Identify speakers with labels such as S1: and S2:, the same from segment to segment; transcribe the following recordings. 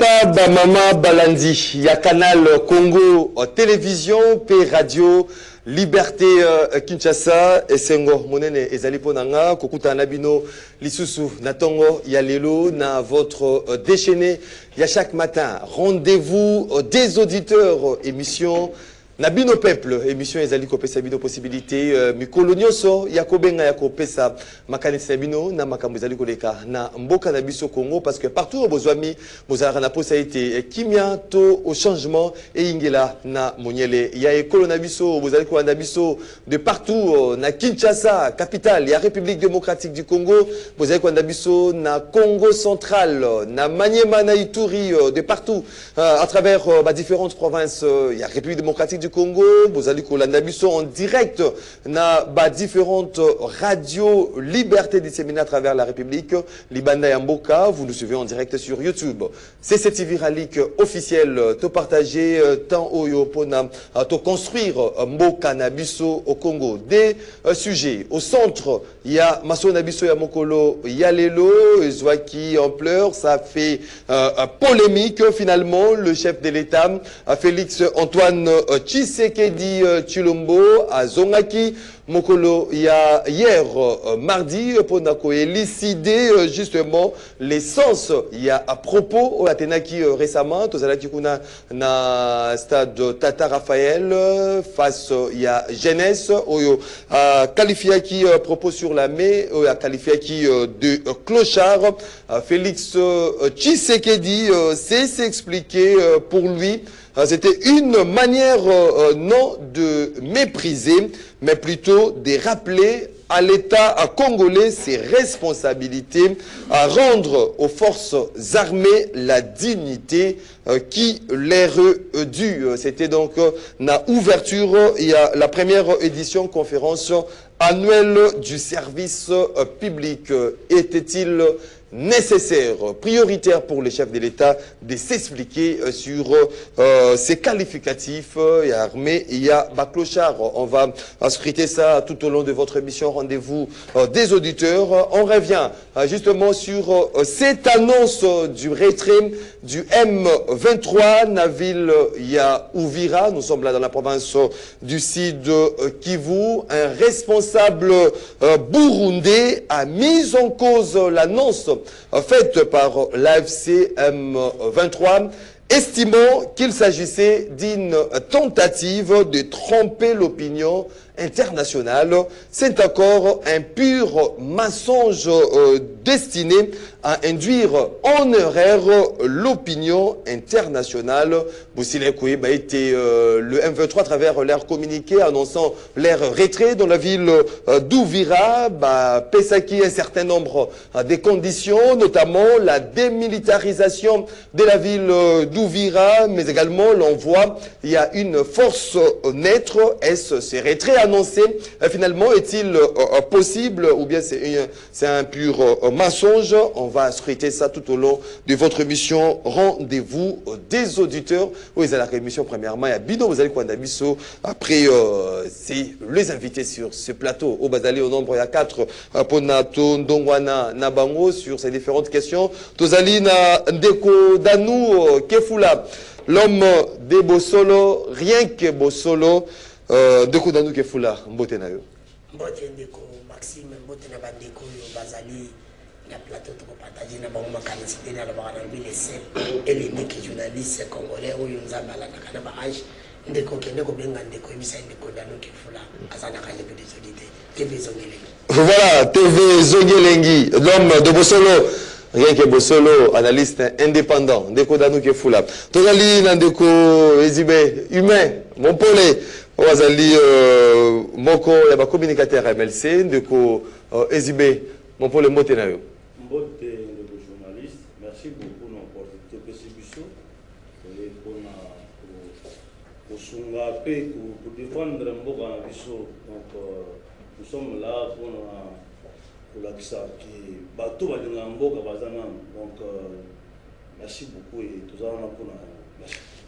S1: Mama Balandi, il y a Canal Congo Télévision, P Radio, Liberté Kinshasa, Esengo, Monene, Ezalipo Nanga, Kokuta Nabino, Lisusu, Natongo, Yalelo, na votre déchaîné, il y a chaque matin, rendez-vous des auditeurs, émission. Nabino Peuple, émission Ezali Kopesa Bino possibilité, Mikolo Nyoso, Yakobenga Yakopesa, Makanisi Nabino, na Makambo Ezali Koleka, na Mboka Nabiso Congo, parce que partout au Bozwami, Mozara Napo, ça a été Kimia, to au changement, et Ingela, na Moniele. Il y a Ekolo Nabiso, Bozali Kola Nabiso, de partout, na Kinshasa, capitale, il y a République démocratique du Congo, Bozali Kola Nabiso, na Congo central, na Maniema, na Ituri, de partout, à travers différentes provinces, il y a République démocratique du Congo, Bozali Kolandabiso en direct na différentes radios Liberté disséminées à travers la République, Libanda et Mboka, vous nous suivez en direct sur YouTube. C'est cette TV Ralik officielle, te partager tant au Pona, te construire Mboka Nabiso au Congo. Des sujets. Au centre, il y a Maso Nabiso Yamokolo, Yalelo, Zwaki en pleurs, ça fait polémique finalement. Le chef de l'État, Félix Antoine Tshisekedi Tshilombo à Zongaki Mokolo, il y a hier mardi pour élucider justement l'essence. Il y a à propos au Atenaki récemment, Tozalaki Kuna na stade Tata Raphaël face il y a jeunesse Oyo a qualifié qui propos sur la mai a qualifié qui de clochard. Félix Tshisekedi s'est expliqué pour lui. C'était une manière non de mépriser, mais plutôt de rappeler à l'État congolais ses responsabilités, à rendre aux forces armées la dignité qui leur est due. C'était donc la ouverture, il y a la première édition conférence annuelle du service public. Était-il nécessaire, prioritaire pour les chefs de l'État de s'expliquer sur ces qualificatifs. Il y a armée, il y a baclochard. On va scruter ça tout au long de votre émission. Rendez-vous des auditeurs. On revient justement sur cette annonce du retrait du M23. Naville, il y a Ouvira. Nous sommes là dans la province du Sud Kivu. Un responsable burundais a mis en cause l'annonce faite par l'AFC M23, estimant qu'il s'agissait d'une tentative de tromper l'opinion internationale. C'est encore un pur mensonge destiné à induire en erreur l'opinion internationale. Boussile Kouib a été le M23 à travers leur communiqué annonçant leur retrait dans la ville d'Ouvira. Pesaki un certain nombre des conditions, notamment la démilitarisation de la ville d'Ouvira, mais également l'envoi. Il y a une force neutre. Est-ce ces retraits annoncés finalement est-il possible ou bien c'est un pur mensonge? On va scruter ça tout au long de votre émission. Rendez-vous des auditeurs. Oui, c'est la émission premièrement. Il y a Bino, vous allez Kwandabiso. Après, c'est les invités sur ce plateau. Au Bazali, au nombre, il y a 4 Ponato, Ndongwana, Nabango sur ces différentes questions. Tozali na Ndeko Danou Kefula, l'homme des Bossolo, rien que Bossolo. Ndeko Danou Kefula, Mbote na yo.
S2: Mbote Ndeko Maxime, Mbote na Bandeko Bazali. La plateau pour partager na bango makanisité na la baranbi les seul et l'unique journaliste congolais où nous avons la kana ba age ndeko kende ko benga ndeko ebisa ndeko Danou Kefula azana ka lebu des auditeurs TV Zongelengi.
S1: Voilà, TV Zongelengi, l'homme de Bossolo. Rien que Bossolo, analyste indépendant, ndeko Danou Kefula. Tozali na ndeko Ezibé humain, mon polé. Wazali moko ya ba communicateur MLC ndeko Ezibé, mon polé moté na yo.
S3: Mbote le journaliste, merci beaucoup pour cette contribution et pour Sunga P pour défendre Mboka Biso. Donc nous sommes là pour la qui bateau va dans Mboka Bazana. Donc Merci beaucoup et tout ça, on a pour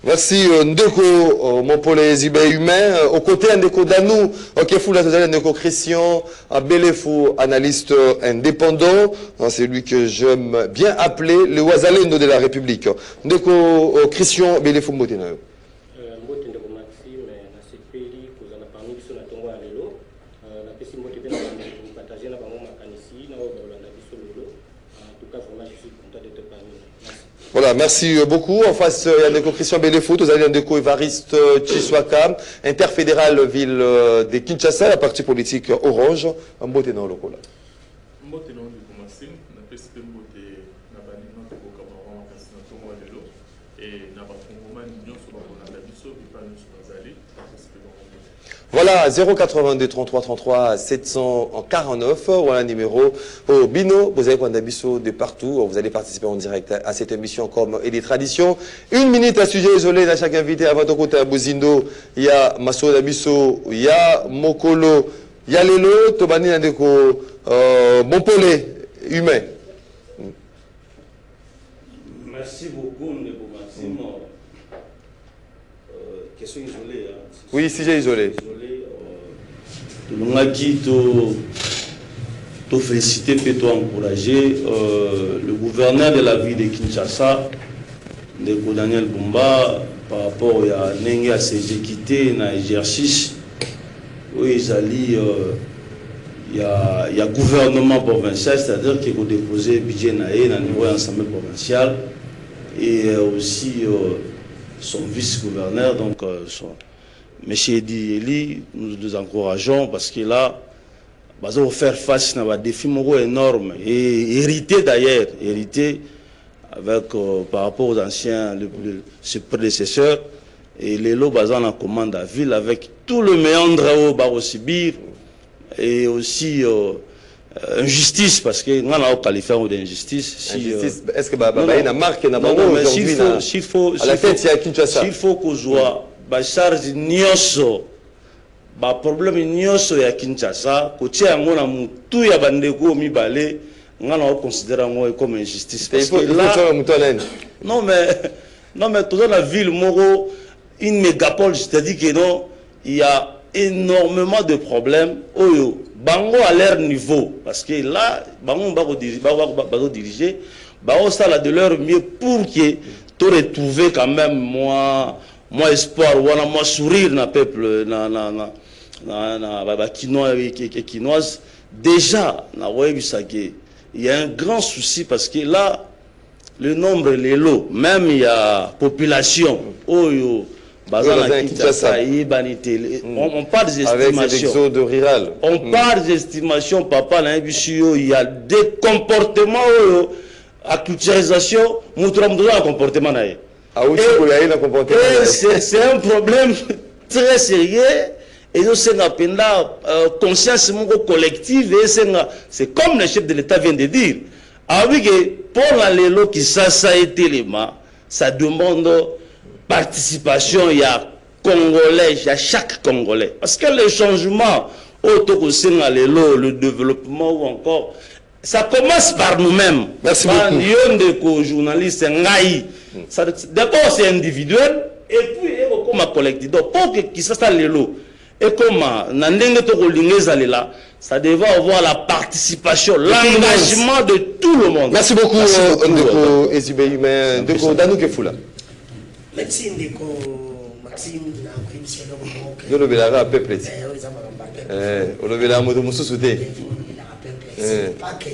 S1: Merci Ndeko Mopole Zibe Humain. Au côté Ndeko Danou, Kefoula Ndeko Christian, Belefou, analyste indépendant. C'est lui que j'aime bien appeler le Ouazalendo de la République. Ndeko Christian Belefou Mbotena.
S4: Ndeko Maxime, na CPI, vous en a parlé sur la tombe à l'élo. La question de partager la banque macanisi, na Obalanda Bissololo. En tout cas, vraiment, je suis content de te parler.
S1: Voilà, merci beaucoup. En face, il y a Ndeko Christian Belefou, vous avez Ndeko Évariste Chiswaka, interfédéral ville de Kinshasa, la partie politique Orange, Mbotena Lokola.
S5: Mbotena Ndeko Maxime, na PSP Mbote, na Banina Ndeko Kabaron, na Tomo Alelo, et na Bakongoma, Nyon Sobakona, na Bisso, Bipano Sobazali, PSP Mbote.
S1: Voilà, 082 33 33 749, voilà le numéro au Bino. Vous avez Kwandabiso de partout. Vous allez participer en direct à cette émission comme et des traditions. Une minute à sujet isolé à chaque invité. Avant de côté à Bozindo, il y a Masso Dabiso, il y a Mokolo, il y a Lelo, Tobani Ndeko, Bonpolé, humain.
S3: Merci beaucoup, Ndeko Maxime. Question isolée. Hein.
S1: Oui, sujet isolé.
S3: Te féliciter et te encourager. Le gouverneur de la ville de Kinshasa, Ndeko Daniel Bumba, par rapport à Nenge à ses équités dans l'exercice, où il y a gouvernement provincial, c'est-à-dire qu'il faut déposer budget dans le niveau ensemble provincial et aussi son vice-gouverneur, donc M. Edi Eli, nous nous encourageons parce que là, nous allons faire face à un défi énorme et hérité d'ailleurs, avec par rapport aux anciens, ses prédécesseurs, et les lots basant en commande à ville avec tout le méandre au Barosibir et aussi injustice parce que nous avons qualifié d'injustice.
S1: Est-ce que il y a marque
S3: s'il faut qu'on soit charge nyonso ba problème nyonso ya Kinshasa ko tia ngona mutu ya bandeko mibale ngana o considérer ngo comme injustice parce que là non mais tout dans la ville moro une mégapole, c'est-à-dire que non il y a énormément de problèmes oyo bango à leur niveau parce que là bango ba diriger ba ça de leur mieux pour que tu retrouver quand même moi espoir ou moi sourire na peuple quinoise déjà na il y a un grand souci parce que là le nombre les lots même il y a population oyo on parle des estimations on parle des estimations papa na il y a des comportements à culturalisation un comportement na c'est un problème très sérieux et nous sommes conscience collective et c'est comme le chef de l'État vient de dire. Avec pour les lots qui ça a été l'élément, ça demande participation, il y a Congolais, il y a chaque Congolais. Parce que le changement autour de les lots, le développement ou encore, ça commence par nous-mêmes.
S1: Merci beaucoup.
S3: Journaliste, d'abord c'est individuel et puis comme collectif. Donc pour que ça les lots et comme ça devait avoir la participation, l'engagement de tout le monde.
S1: Merci beaucoup Ndeko Ezibé Humain, Ndeko Danou Kefoula.
S2: Merci Ndeko Maxime na commission
S1: de l'obélara peuple. On l'obélara moto mususuté.
S2: C'est pas que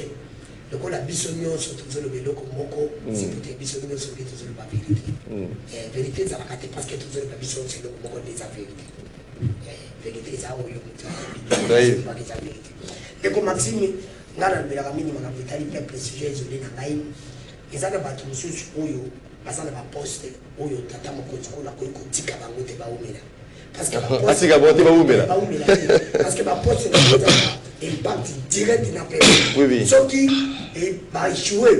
S2: le coup la bisogno surtout le vélo comme moko c'est tout bisogno sur tout le vérité. Vérité ça la parce que tout le bisogno c'est le moko des vérités. Vérité ça ou yo pas des vérités. Ndeko Maxime ngana mbela mini mwana vitali peuple sujet isolé na ngai. Ezaka ba tout mususu oyo basala ba poste oyo tata moko tikola ko tika bango te ba umela. Parce que parce que ma poste impact direct na paix.
S1: Oui.
S2: Ce qui va échouer.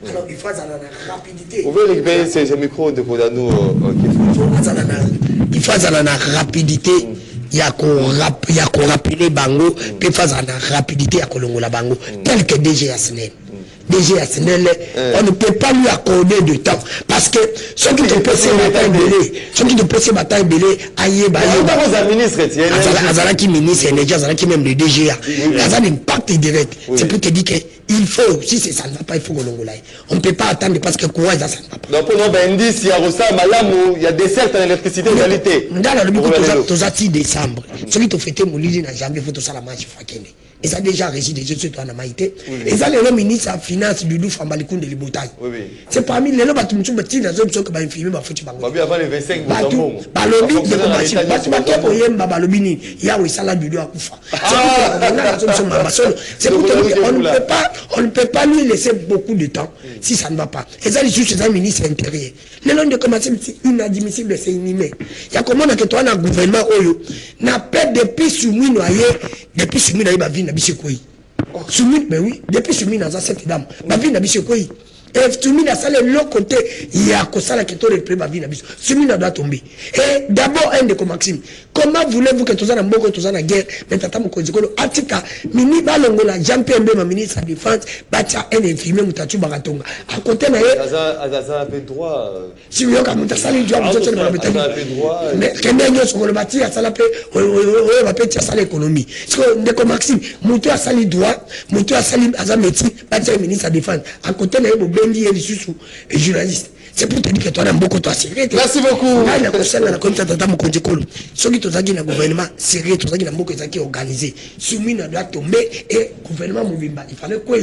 S2: Alors il faut la rapidité.
S1: Vous pouvez récupérer ces micros de Kodano.
S2: Il faut la rapidité. Il y a qu'on rappeler bango. Puis il faut la rapidité à Kolongola bango. Tel que DG Asnen. DG à Sénélé, on ne peut pas lui accorder de temps. Parce que ceux qui te passent bataille belé, ceux qui te passent bataille belé, aïe, Azala qui ministre, Azala qui même le DGA. Ça a un impact direct. C'est pour te dire qu'il faut, si ça ne va pas, il faut qu'on l'ongolaye. On ne peut pas attendre parce que quoi, ça ne va pas.
S1: Donc, pour nous, il y a Rosa, Malamou, il y a des certes en électricité de qualité.
S2: Dans le bureau, tu as 6 décembre. Celui qui a fait Moulidi n'a jamais fait tout ça la marche Fakene. Et ça a déjà régi des jeux sur toi, Maïté. Et ça, le ministre de la Finance du Douf en Balikoun de Libotaï. C'est parmi les lois qui me dit dans zone que infirmer ma foutu bango.
S1: Avant les 25
S2: balobi de combattre batu ko yemba balobi ni ya we sala du doigt kufa. C'est pour te dire on ne peut pas lui laisser beaucoup de temps si ça ne va pas. Et ça les juges c'est un ministre intérieur. Les noms de commencer c'est inadmissible, c'est inhumain. Il y a comment que toi un gouvernement oyo n'a pas depuis soumis noyé depuis soumis noyé ba vie na bisekoi. Soumis mais oui, depuis soumis dans cette dame. Ba vie na bisekoi. Et Soumis a salé l'autre côté, il y a Kosala qui est prêt à vie. Soumis doit tomber. Et d'abord, un de Maxime. Comment voulez-vous que tout ça n'a pas de guerre, mais tata Mokonzikolo, Atika, Mini Balongola, Jean-Pierre Mbema, ministre de la Défense, Batia, un infirmier, Moutatou Baratonga. À côté,
S1: Azaza avait droit.
S2: Si vous avez un salaire, vous avez droit. Mais quand même, on le bâti, à Salapé, on va péter à salaire économie. Parce que, de Maxime, Moutou a sali droit, Moutou a sali Azaméti, Batia, ministre de la Défense. À côté, il y a des journalistes. C'est pour te dire que toi, tu beaucoup de sérieux.
S1: Merci beaucoup.
S2: Là, il y a un conseil de Tata Mokonjekolo. Ceux qui sont dans le gouvernement sérieux, tous ceux qui sont organisés, soumis doit tomber et le gouvernement Moubimba. Il fallait quoi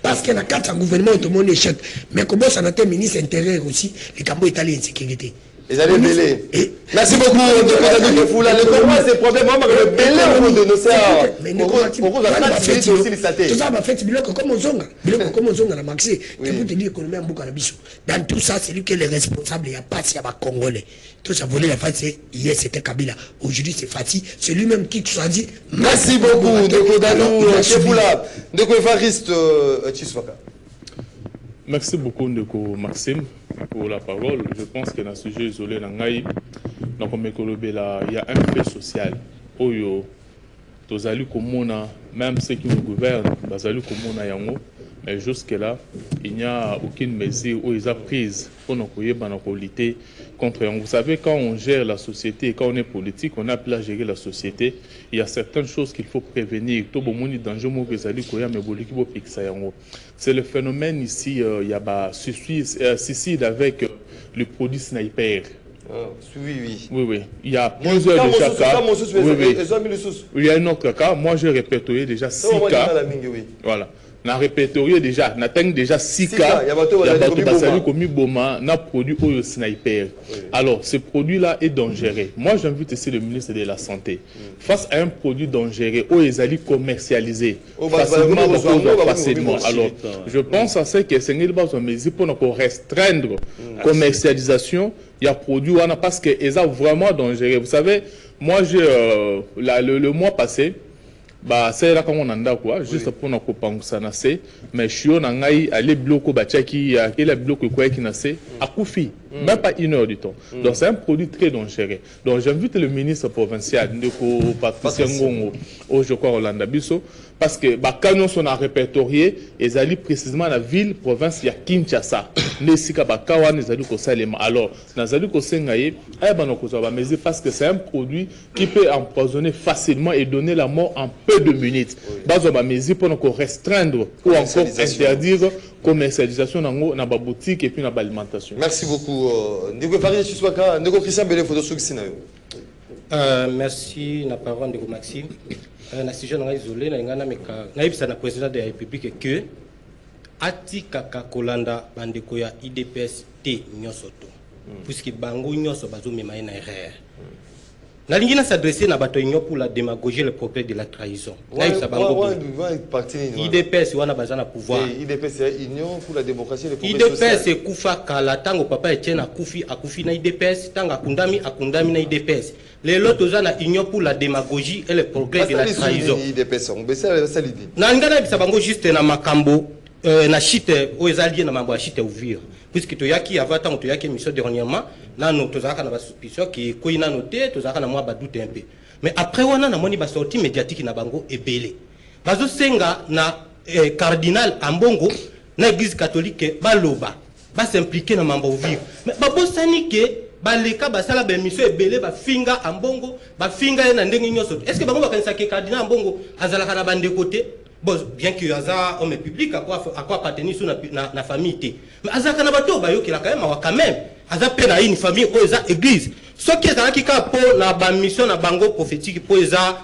S2: parce qu'il y a 4 gouvernements tout le monde échec. Mais comment ça n'a été ministre intérieur aussi, les Cambo italiens insécurité.
S1: Ils allaient mêler. Merci beaucoup, Dr. Foula. Le combat, c'est le problème. Le belé au fond de nos sœurs. Mais pourquoi la France fait aussi les satés?
S2: Tout ça va faire comme on zonga. Comme on zonga la maxi. C'est pour te dire qu'on met un bouc à la bichou. Dans tout ça, c'est lui qui est le responsable. Il n'y a pas si il y a pas Congolais. Tout ça voulait la face, hier c'était Kabila. Aujourd'hui c'est Fatih. C'est lui-même qui choisit.
S1: Merci beaucoup, Dr. Dalou, Foula. Dr. Evariste Tshisekedi.
S5: Merci beaucoup, Ndeko Maxime, pour la parole. Je pense que dans ce sujet isolé, il y a un fait social. Même ceux qui nous gouvernent, mais jusque-là, il n'y a aucune mesure où ils ont prise pour nous lutter contre. Vous savez, quand on gère la société, quand on est politique, on a appelé à gérer la société. Il y a certaines choses qu'il faut prévenir. C'est le phénomène ici, il y a suicide avec le produit sniper. Oui. Il y a plusieurs déjà cas. Il y a un autre cas. Moi, j'ai répertorié déjà 6 cas. Voilà. On a répertorié déjà, on atteint déjà 6 cas. Il y a commis Boma, on a produit au sniper. Alors, ce produit-là est dangereux. Moi, j'invite ici le ministre de la Santé. Face à un produit dangereux, où ils allaient commercialiser facilement. Alors, je pense à ce que c'est une mesure pour restreindre la commercialisation. Il y a produit parce que c'est vraiment dangereux. Vous savez, moi, le mois passé, c'est là qu'on en a quoi, juste pour nous compenser, mais je suis en train d'aller bloquer le bloc qui n'a à Koufi, même pas 1 heure du temps. Donc c'est un produit très dangereux. Donc j'invite le ministre provincial de Patricia Ngongo, je crois Rolanda Bisso, parce que quand nous sommes répertoriés, ils allaient précisément à la ville, province, il y a Kinshasa. Alors, parce que c'est un produit qui peut empoisonner facilement et donner la mort en peu de minutes. Pour nous restreindre ou encore interdire la commercialisation dans la boutique et puis dans l'alimentation.
S1: Merci beaucoup.
S4: Merci, la parole de Maxime. Na sujet na isolé na ngana meka na ibisa na président de la République que atika kolanda bandeko ya IDPS te nyosoto puisque bango nyoso bazo mema na erreur na lingina s'adresser na bato nyo pour la démagogie le problème de la trahison na ibisa bango IDPS wana bazana pouvoir
S1: IDPS c'est union pour la démocratie le progrès
S4: social IDPS kufa kala tango papa Etienne akufi na IDPS tanga akundami na IDPS. Les lots ont union pour la démagogie et le progrès de la trahison. Nangana bisabango juste na makambo na chite o ezali na mambo ya chite ouvrir puisque to yaki avata to yaki mission dernièrement na no to zaka na ba suspicion qui ko ina noté to zaka na moi ba doute un peu mais après wana na moni ba sortie médiatique na bango ebele bazo senga na cardinal Ambongo
S6: na église catholique baloba ba s'impliquer na mambo vivre mais babosani ke baleka basala ba mission ebele ba finga ambongo ba finga na ndenge nyoso est-ce que bango bakanisa ke cardinal ambongo azalaka na bande côté bon bien que aza homme public à quoi appartenir sur na famille mais azaka na bato bayokela quand même aza pe na une famille o eza église ce qui est qui ka po na ba mission na bango prophétique po eza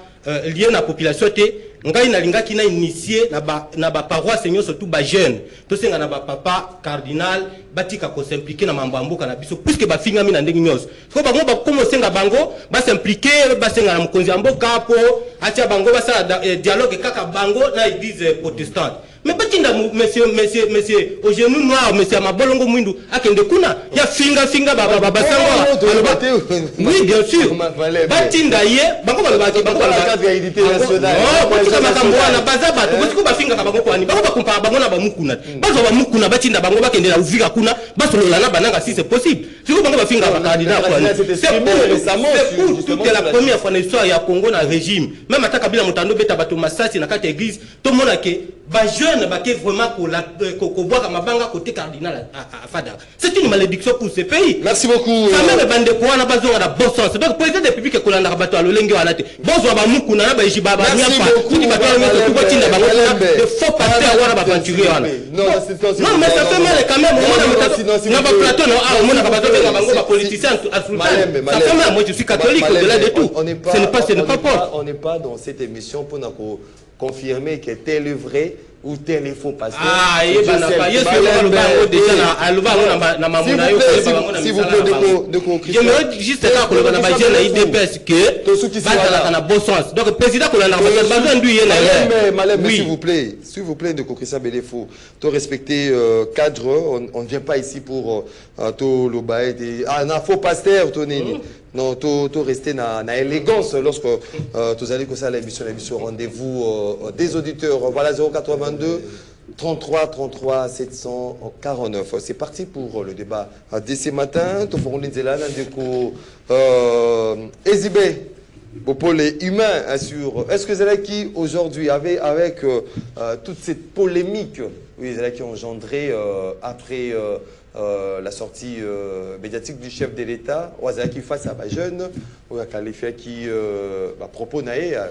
S6: lié na population te ngai na linga ki na initié na ba paroisse seigneur surtout ba jeune to senga na ba papa cardinal batika ko s'impliquer na mambo amboka na biso puisque ba finga mi na ndenge nyos ko bango ba komo senga bango ba s'impliquer ba senga na mkonzi amboka po atia bango ba sa dialogue kaka bango na église protestante mais batinda monsieur au genou noir monsieur mabolongo mwindu akende kuna ya finga baba sango oui bien sûr batinda ye bango ba
S1: unité nationale
S6: makambo wana baza bato bosiko bafinga ka bango kwani bango bakompa bango na bamukuna bazo bamukuna batinda bango bakende na uvika kuna basolola na bananga si c'est possible siko bango bafinga bakandida kwani c'est toute la première fois dans l'histoire ya Congo na régime même ataka bila mutando beta bato masasi na kati église to mona ke ba jeune ba ke vraiment ko boire mabanga côté cardinal à Fada c'est une malédiction pour ce pays.
S1: Merci beaucoup.
S6: Ça même bande ko wana bazonga na bon sens donc président de la République ko landa bato alolenge wana te bozo ba mukuna na ba jibaba nyapa de faux pasteurs wana ba peinture wana non mais ça fait mal quand même on a plateau non on a pas de bango ba politicien ça fait mal moi je suis catholique au-delà de tout ce n'est pas
S1: on n'est pas dans cette émission pour confirmer que tel est vrai ou tel est faux pasteur.
S6: Ah, s'il vous plaît, j'aimerais juste
S1: s'il vous plaît, de Christian Belefo, de respecter cadre. On ne vient pas ici pour tout le bail. Ah, non, faux pasteur, Tony. Non, tout rester dans l'élégance lorsque vous allez comme ça l'émission rendez-vous des auditeurs. Voilà 082 33 33 749. C'est parti pour le débat dès ce matin. Tout pour Ezibé, pour les humains, sur. Est-ce que c'est qui aujourd'hui avec toute cette polémique, oui, c'est là qui a engendré après. La sortie médiatique du chef de l'État, qui face à ma jeune, ou a qualifié qui à propos naé, a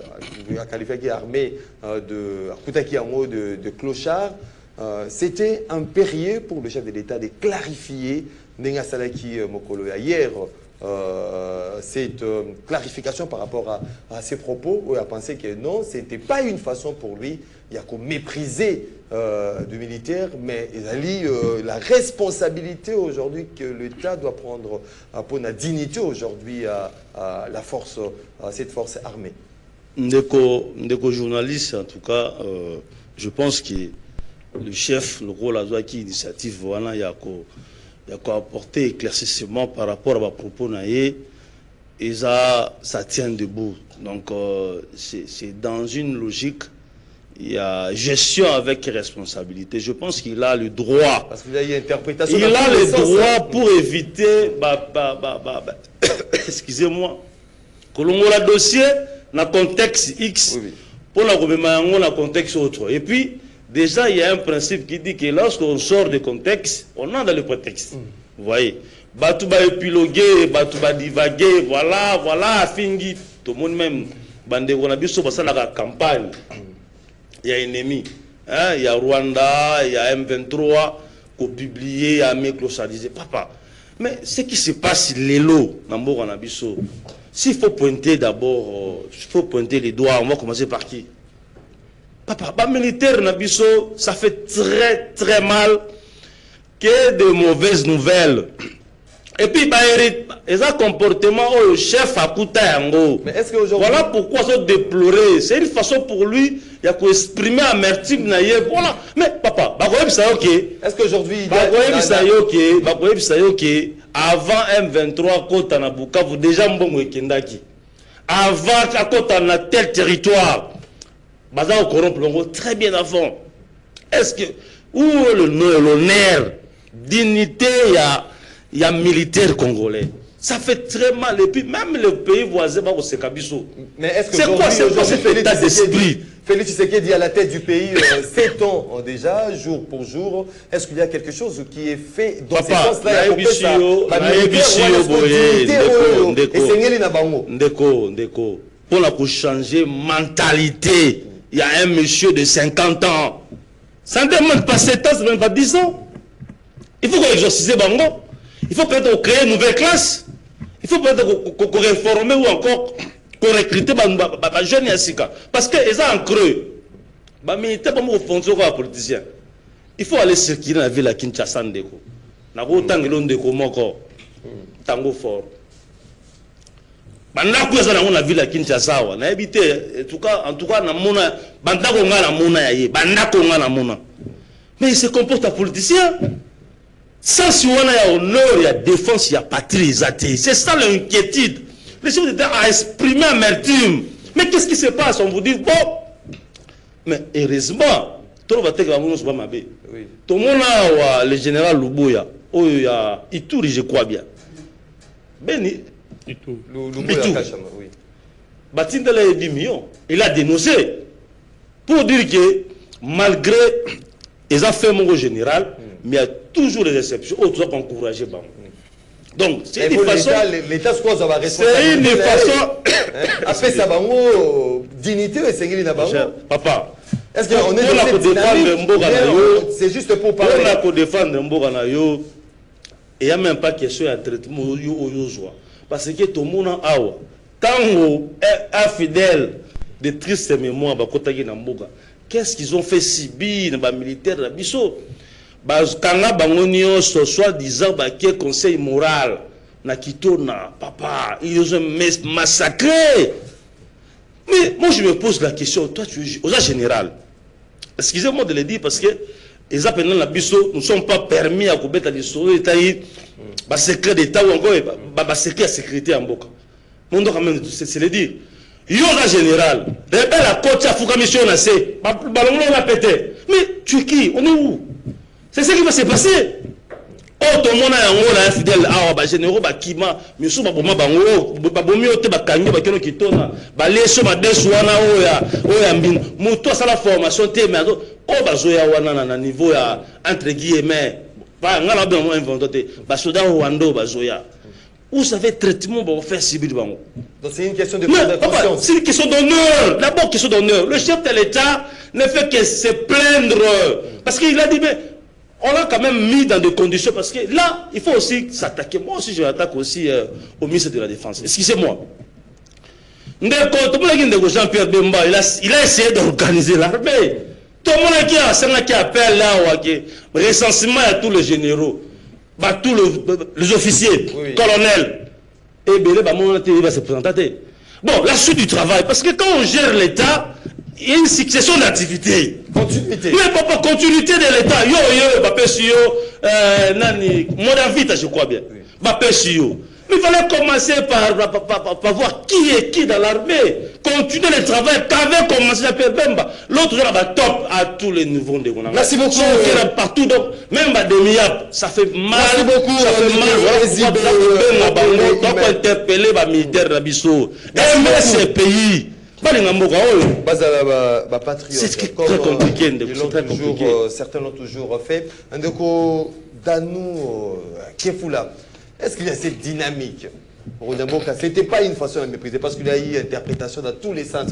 S1: qualifié qui armé de clochard. C'était impérieux pour le chef de l'État de clarifier Nenga Salaki Mokolo hier cette clarification par rapport à ses propos, où il a pensé que non, ce n'était pas une façon pour lui, il y a qu'à mépriser du militaire, mais il a dit la responsabilité aujourd'hui que l'État doit prendre pour la dignité aujourd'hui à la force, à cette force armée.
S3: Ndeko journaliste, en tout cas, je pense que le chef, le rôle à qui initiative, voilà, il y a qu'à apporter éclaircissement par rapport à ma propos naïe, et ça tient debout. Donc, c'est dans une logique. Il y a gestion avec responsabilité. Je pense qu'il a le droit.
S1: Parce qu'il y a une interprétation.
S3: Il a le droit pour éviter. Excusez-moi. Que l'on a dossier dans le contexte X. Oui. Pour la remettre dans le contexte autre. Et puis, déjà, il y a un principe qui dit que lorsqu'on sort du contexte, on est dans le contexte. Vous voyez. Batou va épiloguer, batou va divaguer. Voilà, fingi. Tout le monde même. Bande, on a vu ça dans la campagne. Il y a ennemi, hein? Il y a Rwanda, il y a M23 qui ont publié, à mes clochards papa. Mais ce qui se passe, l'élo, s'il faut pointer d'abord, il faut pointer les doigts, on va commencer par qui? Papa, les militaires, ça fait très très mal que de mauvaises nouvelles. Et puis, ils ont un comportement au chef à Koutayango. Mais est-ce qu'aujourd'hui. Voilà pourquoi ils ont déploré. C'est une façon pour lui, il y a qu'à exprimer amertume. Voilà. Mais papa,
S1: est-ce qu'aujourd'hui.
S3: Avant M23, quand on a Bukavu, déjà Mbongo Kendaki. Avant, quand on a tel territoire, Bazar Koron très bien avant. Est-ce que. Où l'honneur, dignité, il y a militaires congolais. Ça fait très mal. Et puis même le pays voisin, c'est Kabiso.
S1: Mais est-ce que
S3: c'est quoi cet état d'esprit?
S1: Félix Tshisekedi à la tête du pays, 7 ans déjà, jour pour jour. Est-ce qu'il y a quelque chose qui est fait dans ce sens-là?
S3: Ndeko, pour changer mentalité, il y a un monsieur de 50 ans. Ça ne demande pas 7 ans, ça ne demande pas 10 ans. Il faut qu'on exorcise Bango. Il faut peut-être créer une nouvelle classe. Il faut peut-être qu'on réforme ou encore qu'on recrute les jeunes Yassika. Parce qu'ils sont en creux. Les militaires sont fonctionnaires comme politiciens. Il faut aller circuler dans la ville à Kinshasa. Il y a autant de tango fort. Bandako eza na la ville à Kinshasa na habité en tout cas na mona bandako nga na mona ya bandako nga na mona. Mais il se comporte en politicien. Sans si on a honneur, il y a défense, il y a patrie, c'est ça l'inquiétude. Les gens étaient à exprimer amertume. Mais qu'est-ce qui se passe? On vous dit, bon, mais heureusement, tout le monde a le général Lubuya, il y a Ituri, je crois bien. Beni, Ituri. Batindele est 10 millions. Il a dénoncé pour dire que malgré les affaires mon général, mais il y a toujours des exceptions. On doit encourager. Donc, c'est une façon.
S1: L'État, c'est quoi ça va rester?
S3: C'est une façon.
S1: Après ça, dignité et c'est
S3: papa.
S1: Est-ce qu'on est dans cette dynamique? C'est juste pour parler.
S3: On a défendre Mboganayo. Et il n'y a même pas question de traitement. Parce que tout le monde a. Tango est infidèle de triste mémoire. Qu'est-ce qu'ils ont fait si bien dans les militaires de Bisso? Kanga bangonio soi-disant qui conseil moral na kitona papa ils ont massacré. Mais moi je me pose la question, toi tu es aux général, excusez-moi de le dire parce que les appels la biso ne sont pas permis à couper à l'histoire de secret d'état ou encore secret à sécurité en boca mon doit quand même c'est le dire yo la général rebelle la côte à Fouka mission na c'est ballon on a pété. Mais tu es qui? On est où? C'est ce qui va se passer. Oh, tout le monde a un fidèle. Ah, bah, généraux, bah, kima, mais sous ma bombe, bah, bah, bombe, bah, kanyo, bah, keno kitona, bah, les sous ma desuana, mbin, mouto, ça la formation, té, mais, oh, bah, zoya, wana, na niveau, entre guillemets, bah, ngala, bien, inventé, bah, soda, wando, bah, zoya. Où ça fait traitement, bah, faire civil, bah,
S1: donc, c'est une question de conscience.
S3: C'est une question d'honneur. D'abord, question d'honneur. Le chef de l'État ne fait que se plaindre. Parce qu'il a dit, mais, on l'a quand même mis dans des conditions parce que là, il faut aussi s'attaquer. Moi aussi, je m'attaque aussi au ministre de la Défense. Excusez-moi. Jean-Pierre Bemba, il a essayé d'organiser l'armée. Tout le monde qui appelle là, recensement à tous les généraux, tous les officiers, oui. Colonels. Et il va se présenter. Bon, la suite du travail, parce que quand on gère l'État, il y a une succession d'activités.
S1: Continuité.
S3: Oui, papa, continuité de l'État. Nani, modern vite, je crois bien. Oui. Mais il fallait commencer par voir qui est qui dans l'armée. Continuer le travail qu'avait commencé à faire Bemba. L'autre jour, top à tous les niveaux de Gonanga.
S1: Merci beaucoup.
S3: Partout, donc, même à Demiap, ça fait mal.
S1: Merci beaucoup.
S3: Ça fait mal. Donc, interpeller les militaires de Bissau. Aimer ces pays. C'est très compliqué.
S1: Certains l'ont toujours fait. Ndeko Danou Kefula, est-ce qu'il y a cette dynamique? C'était pas une façon de mépriser parce qu'il y a eu interprétation dans tous les sens.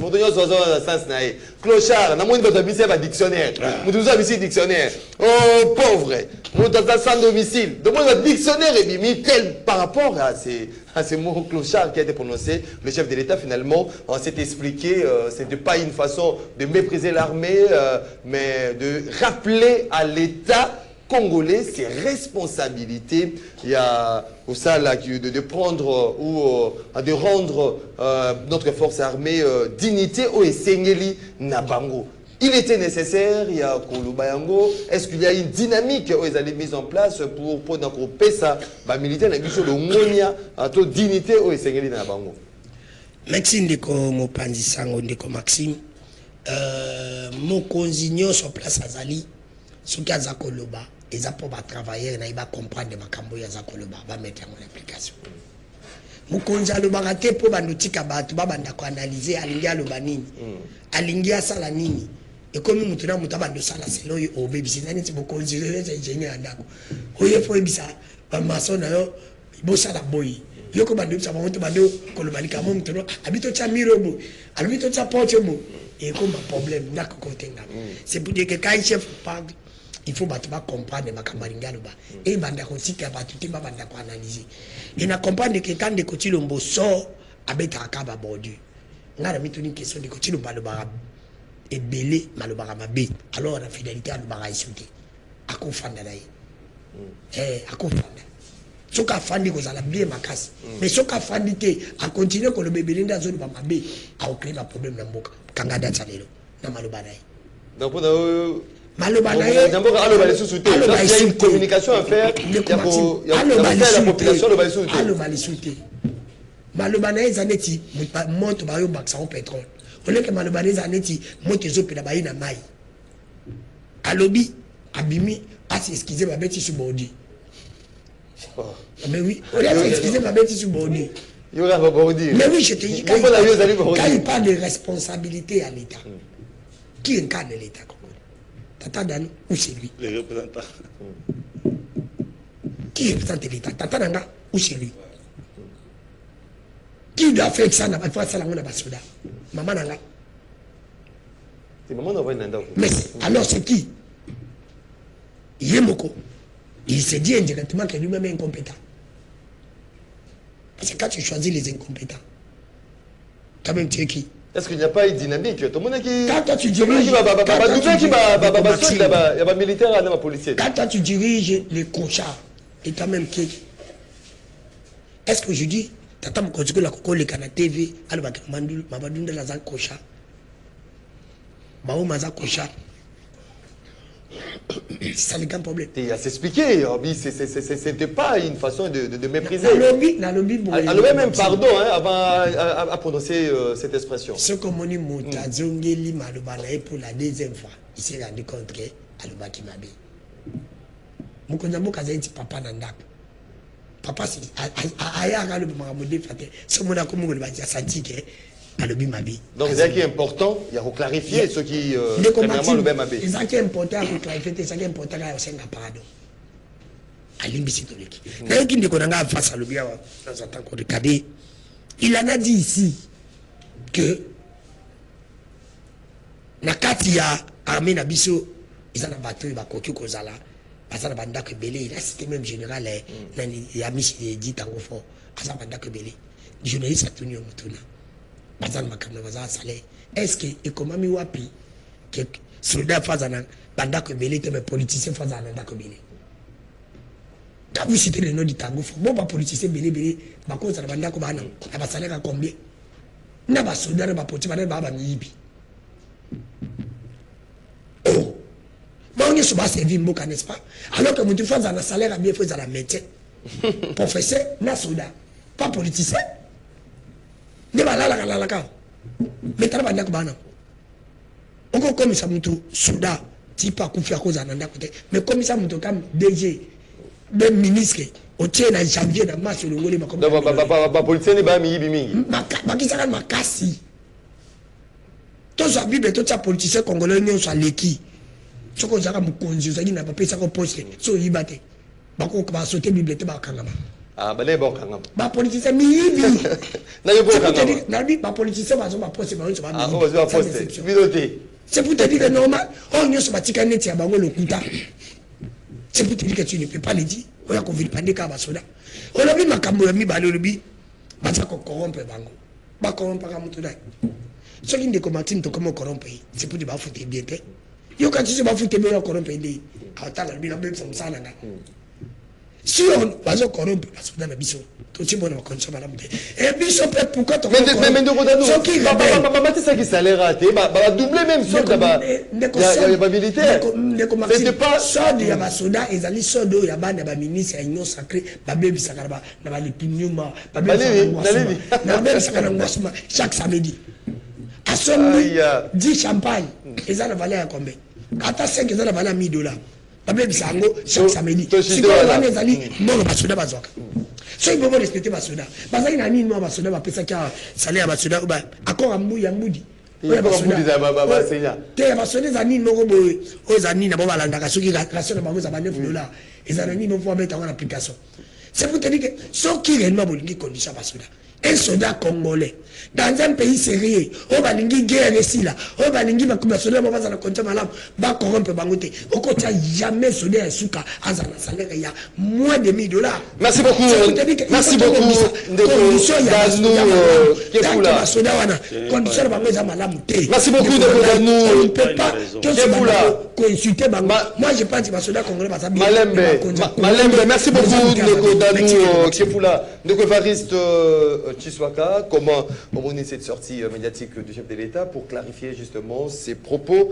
S1: Clochard, on a un dictionnaire. On a un dictionnaire. Oh, pauvre. On a un sans domicile. Donc, on a un dictionnaire et mis tel par rapport à ces mots clochard qui a été prononcé. Le chef de l'État, finalement, s'est expliqué. Ce n'était pas une façon de mépriser l'armée, mais de rappeler à l'État congolais ses responsabilités. Il y a au ça là de prendre ou de rendre notre force armée dignité au Esengeli Nabango. Il était nécessaire, il y a Kolubayango. Est-ce qu'il y a une dynamique où ils allaient mise en place pour ça militaire na biso le ngonia to dignité au Esengeli Nabango?
S2: Merci ndeko mopanzi sango ndeko Maxime. Mon consignon sur place azali ce qui a zakoloba. Et ça pour travailler, il va comprendre les macambos, il va mettre en application. mokonzi alobaka te mpo bandotika bato babanda koanalyse alingi aloba nini alingi asala nini ekomi moto na moto abandosala selo oyo obebisi na neti mokonzi eza ingénieur ya ndako oyo fo oyebisa bamaso na yo bosala boyi yoko bandobisa bango to bando koloba likambo moto no abi totya mire oyo alobi totya porte oyo ekoma problème ndako kotenga c'est pour dire que quand chef parle il faut bato comprendre makambo alingi aloba e banda kotika bato te babanda koanalyse et na comprendre que quand ndeko Tshilombo sort abetaka ka babordu nga na mituni question ndeko Tshilombo alobaka ebele malobaka mabe alors la fidélité alobaka esute akofanda na ye akofanda soki afandi kozala bien makasi mais soki afandi te akontinue koloba ebele nde azoloba mabe akokree baproblème na mboka kanga datsa lelo na maloba na ye maloba na ye aloba lisusu te il y a une communication à faire aloba lisusu te maloba na ye eza neti moto bayobakisa o pétrole oleke maloba na ye eza neti moto ezopela baye na mai alobi abimi asi excuse babeti subodi mais oui excuse babeti subodi mais oui je te dis quand il parle de responsabilité à l'État qui incarne l'État Tata Dan ou c'est lui les représentants qui représente l'État Tata Nanga ou c'est lui qui doit faire ça n'a pas ça la mona basoda maman Nanga
S1: c'est maman Nanga Nanda
S2: mais alors c'est qui Yemoko il se dit indirectement que lui-même est incompétent parce que quand tu choisis les incompétents quand même tu es qui?
S1: Est-ce qu'il n'y a pas une dynamique? Tout le monde qui.
S2: Quand toi tu diriges. Quand toi tu diriges les cochards, et toi même qui. Est-ce que je dis, tata me continue la coco, les canaux TV, alors ma badunda la zan cochard. Mao maza cochard. C'est ça le grand problème.
S1: Et à s'expliquer, c'était pas une façon de mépriser.
S2: Alors
S1: même pardon avant à prononcer cette expression.
S2: Ce que mon mota zongeli malobanae pour la deuxième fois, il s'est rendu compte que aloba ki mabe. Mukonzambo kazaiti papa nandako. Papa c'est aya ngalo makamode fate. Ce mona ko mongolo ba senti que
S1: donc c'est qui est important, il y a clarifier ce qui premièrement le même abbé.
S2: C'est qui est important pour clarifier, c'est qui est important à senga pardon. Alimbisi toleki. Na qui ndeko nanga face à le bien dans un temps qu'on regarder. Il en a dit ici que na kati ya armée na biso ils en a battu ba koki kozala. Parce que banda que belé, il a cité même général il a mis dit tango fort. Asa banda que belé. Le journaliste a tenu au mutuna. Est-ce que économie wapi que soldats fazana banda que belé que politiciens fazana banda que belé quand vous citez le nom du tango bon pas politicien belé ba cause na banda ko bana na ba salaire combien na ba soldats ba poti bana ba nyibi oh bon on se va servir mboka n'est-ce pas alors que mutu fazana salaire bien fazana métier professeur na soldat pas politicien ne va la ka mais tala banda ko bana on comme ça mutu souda tipa kufia koza nanda kote mais comme ça mutu comme DG même ministre au tien na janvier na mars le ngoli makomo
S1: ba politicien ba mi yibi mingi
S2: makisa kan makasi to za bible to tsa politicien congolais nyo so leki soko zaka mukonzi zaki na papesa ko poste so yibate bako ba sauter bible te ba kangama
S1: ah ba lebo kangama
S2: ba politicien mi yibi
S1: na yebo kangama
S2: na bi ba politicien ba zo ba poste ba zo ba
S1: ah on va poste biloté
S2: c'est pour te dire que normal on nyo so ba tika neti ya bango lokuta c'est pour te dire que tu ne peux pas le dire on a convenu pas de ka ba soda on a vu makambo ya mi ba le bi ba za ko corrompre bango ba corrompre ka mutu dai so qui ne combattent to comment corrompre c'est pour te ba foutre bien te yo quand tu se ba foutre bien corrompre ndi atala bi na be ça na si on va se corrompre parce que dans la biso tout le monde va connaître la muté et biso peut pourquoi tu
S1: mais de kodano ba c'est ça qui salaire raté ba doubler même solde ba ya ba militaire
S2: c'était pas solde ya ba soda ezali solde ya ba na ba ministre ya union sacrée ba bebi sakaraba na ba lipiniuma ba bebi na ba sakana ngwasuma chaque samedi à sommi 10 champagne ezana valeur à combien ata 5 ezana valeur $1000 babe bisango chaque samedi siko wana ezali mbongo basoda bazwaka So il faut respecter ma soda. Parce qu'il y a ni moi ma soda va penser qu'il y a salaire ma soda ou encore un mouille à moudi.
S1: Il y a pas moudi ça va Seigneur.
S2: T'es ma soda zani mo boy. O zani na ba balanda ka soki ration na bango za ba $9. Et zani mo faut mettre en application. C'est pour te dire que ce qui réellement bolingi condition ma soda. Un soldat congolais dans un pays sérieux, on va lingi guerre ici là, on va lingi ma soldat va dans le compte malam, va corrompre bangote. Au côté jamais soldat et souka azana salaire il y a moins de $1000.
S1: Merci beaucoup. Merci beaucoup.
S2: Condition il y a Kefula. Condition bango za malam té.
S1: Merci beaucoup de
S2: on ne peut pas Kefula insulter bango. Moi je pense que ma soldat congolais va ça bien.
S1: Malembe, merci beaucoup de Kefula, de Evariste Tshiswaka, comment on est cette sortie médiatique du chef de l'État pour clarifier justement ses propos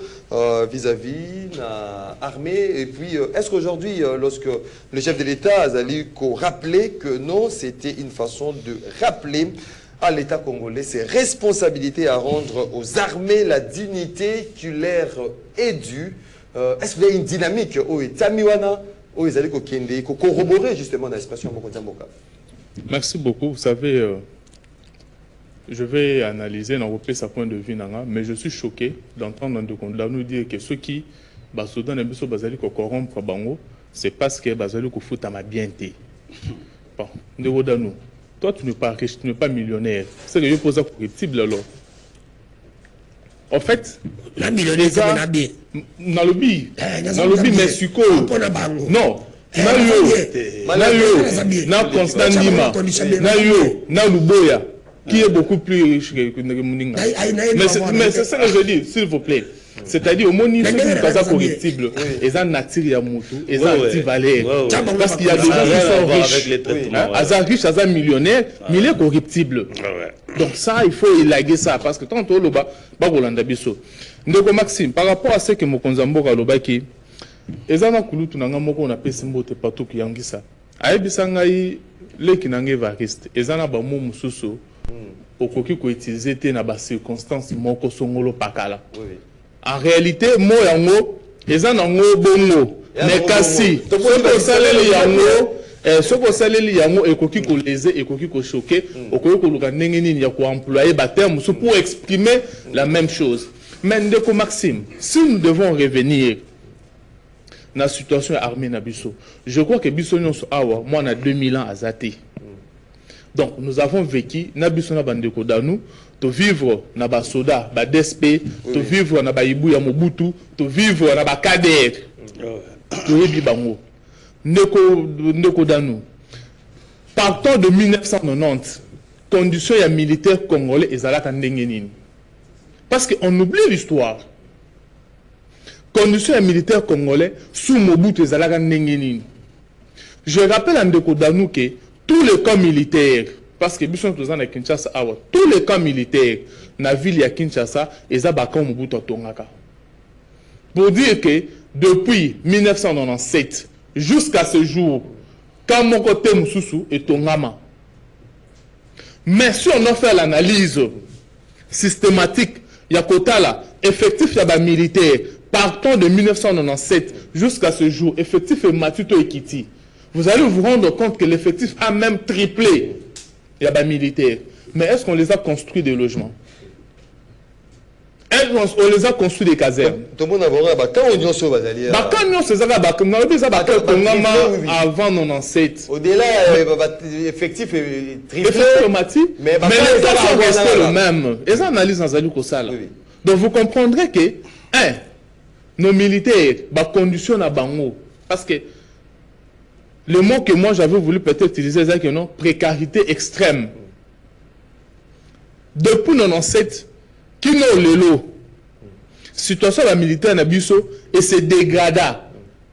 S1: vis-à-vis de l'armée. Et puis, est-ce qu'aujourd'hui, lorsque le chef de l'État a rappelé que non, c'était une façon de rappeler à l'État congolais ses responsabilités à rendre aux armées la dignité qui leur est due, est-ce qu'il y a une dynamique où Tamiwana, où ils allaient corroborer justement dans l'expression Mokonzamboka?
S5: Merci beaucoup. Vous savez, je vais analyser dans sa point de vue, mais je suis choqué d'entendre nous dire que ceux qui corrompre bango, c'est parce que bazali ko futa ma bienté. Bon, toi tu n'es pas riche, tu n'es pas millionnaire. C'est que je pose un corruptible alors. En fait,
S2: la millionnaire c'est bien.
S5: Dans le bi, mais suko. Non. Na Constant Ndima, na Luboya, qui est beaucoup plus riche que Muninga. Mais c'est ça que je dis, s'il vous plaît. C'est-à-dire, au moins, ils sont pas correctibles. Ils ont un nature à Moutou, ils ont un petit valeur. Parce qu'il y a des gens qui sont riches. Ils sont riches, ils sont millionnaires, mais il est corruptible. Donc ça, il faut élaguer ça. Parce que tant que l'Oba, Bagolanda Bisso. Donc Maxime, par rapport à ce que Mokonzamboka Lobaki, ezana kulutu nanga moko na pesi mbote pato kuyangisa ayebisa ngai leki nange variste ezana ba mo mususu okoki ko utiliser te na ba circonstances moko songolo pakala. En réalité mo yango ezana ngo bongo mais kasi soko saleli yango soko saleli yango ekoki ko léser ekoki ko choquer okoki ko luka ndenge nini ya ko employer ba terme pour exprimer la même chose. Mais ndeko Maxime, si nous devons revenir la situation armée na biso. Je crois que biso nyonso awa moi na 2000 ans azate. Donc nous avons vécu na biso na bandeko danu to vivre na ba soda, ba DSP, to vivre na ba Ibu ya Mobutu, to vivre na ba KDR. To yebi bango. Ndeko danu. Partant de 1990, conditions ya militaire congolais ezalaka ndenge nini. Parce qu'on oublie l'histoire. Conditions militaires congolais sous Mobutu et Zalaga Nengenine. Je rappelle à Ndeko Danou que tous les camps militaires, parce que Bishon Tozan à Kinshasa, tous les camps militaires na ville à Kinshasa, et Zabaka Mobutu à Tongaka. Pour dire que depuis 1997 jusqu'à ce jour, quand mon côté Moussoussou et Tongama. Mais si on a fait l'analyse systématique, il y a quota là, effectif il y a militaire. Partant de 1997 jusqu'à ce jour, effectif est Matuto et Kiti. Vous allez vous rendre compte que l'effectif a même triplé. Il y a des militaires. Mais est-ce qu'on les a construit des logements? On les a construit des casernes. Tout le monde a vu avant 97. Au-delà, l'effectif est triplé. Mais les temps sont restés le même. Et ça analyse dans Zalou Kosala. Donc vous comprendrez que, nos militaires, condition à Bango. Parce que le mot que moi j'avais voulu peut-être utiliser, c'est que non, précarité extrême. Depuis 97, qui n'a le lot, situation la militaire n'a biso et se dégrada.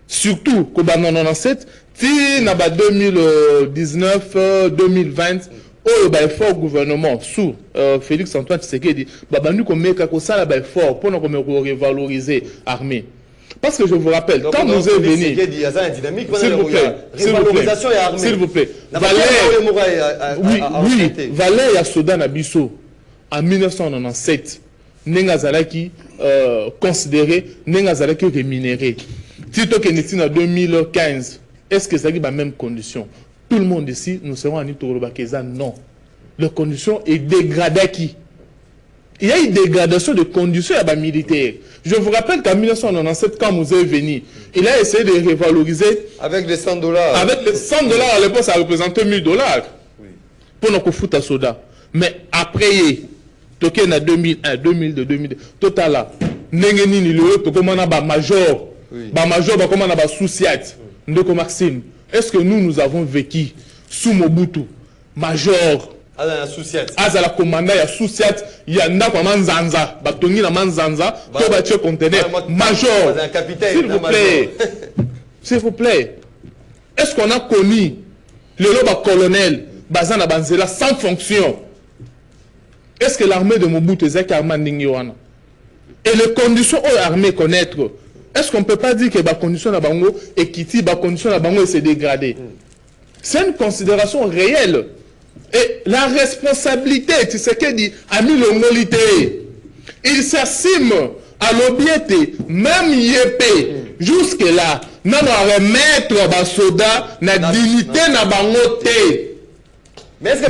S5: Surtout qu'au 97, si n'a pas 2019, 2020, oh bah fort gouvernement sous Félix Antoine Tshisekedi nous comme ça là fort pour nous revaloriser l'armée. Parce que je vous rappelle, donc, quand nous est venu, s'il vous plaît, Valère à Soudan Abisso en 1997 Nengazalaki considéré, Nengazalaki rémunéré. Tito Kenetine en 2015, est-ce que ça a la même condition? tout le monde ici, nous serons en Itoro-Bakeza. Non. Les conditions est dégradées qui? Il y a une dégradation de conditions à militaire. Je vous rappelle qu'en 1997, quand Mouzé est venu, il a essayé de revaloriser.
S1: Avec les $100.
S5: Avec les $100 à l'époque, ça représentait $1000. Oui. Pour nos foutre à soda. Mais après, toké na 2001, 2002, 2002, total, n'engeni ni le tokomana ba major, ba komana ba sous-siat, ndeko Maxime. Est-ce que nous avons vécu sous Mobutu, major? Aza la commandant ya sous-siat, ya ndako manzanza, ba tongi na manzanza, to ba tche conteneur, major. S'il vous plaît. S'il vous plaît. Est-ce qu'on a connu le loba colonel, bazana banzela sans fonction? Est-ce que l'armée de Mobutu est Armandingiwana? Et les conditions où l'armée connaître, est-ce qu'on ne peut pas dire que les conditions de Bango et Kiti, les conditions de Bango s'est dégradées? C'est une considération réelle. Et la responsabilité, tu sais qu'il dit, a mis le molité. Il s'assume à l'obéité, même Yépé, jusque-là, nous allons remettre les soldats dans la dignité de Bango. Mais est-ce que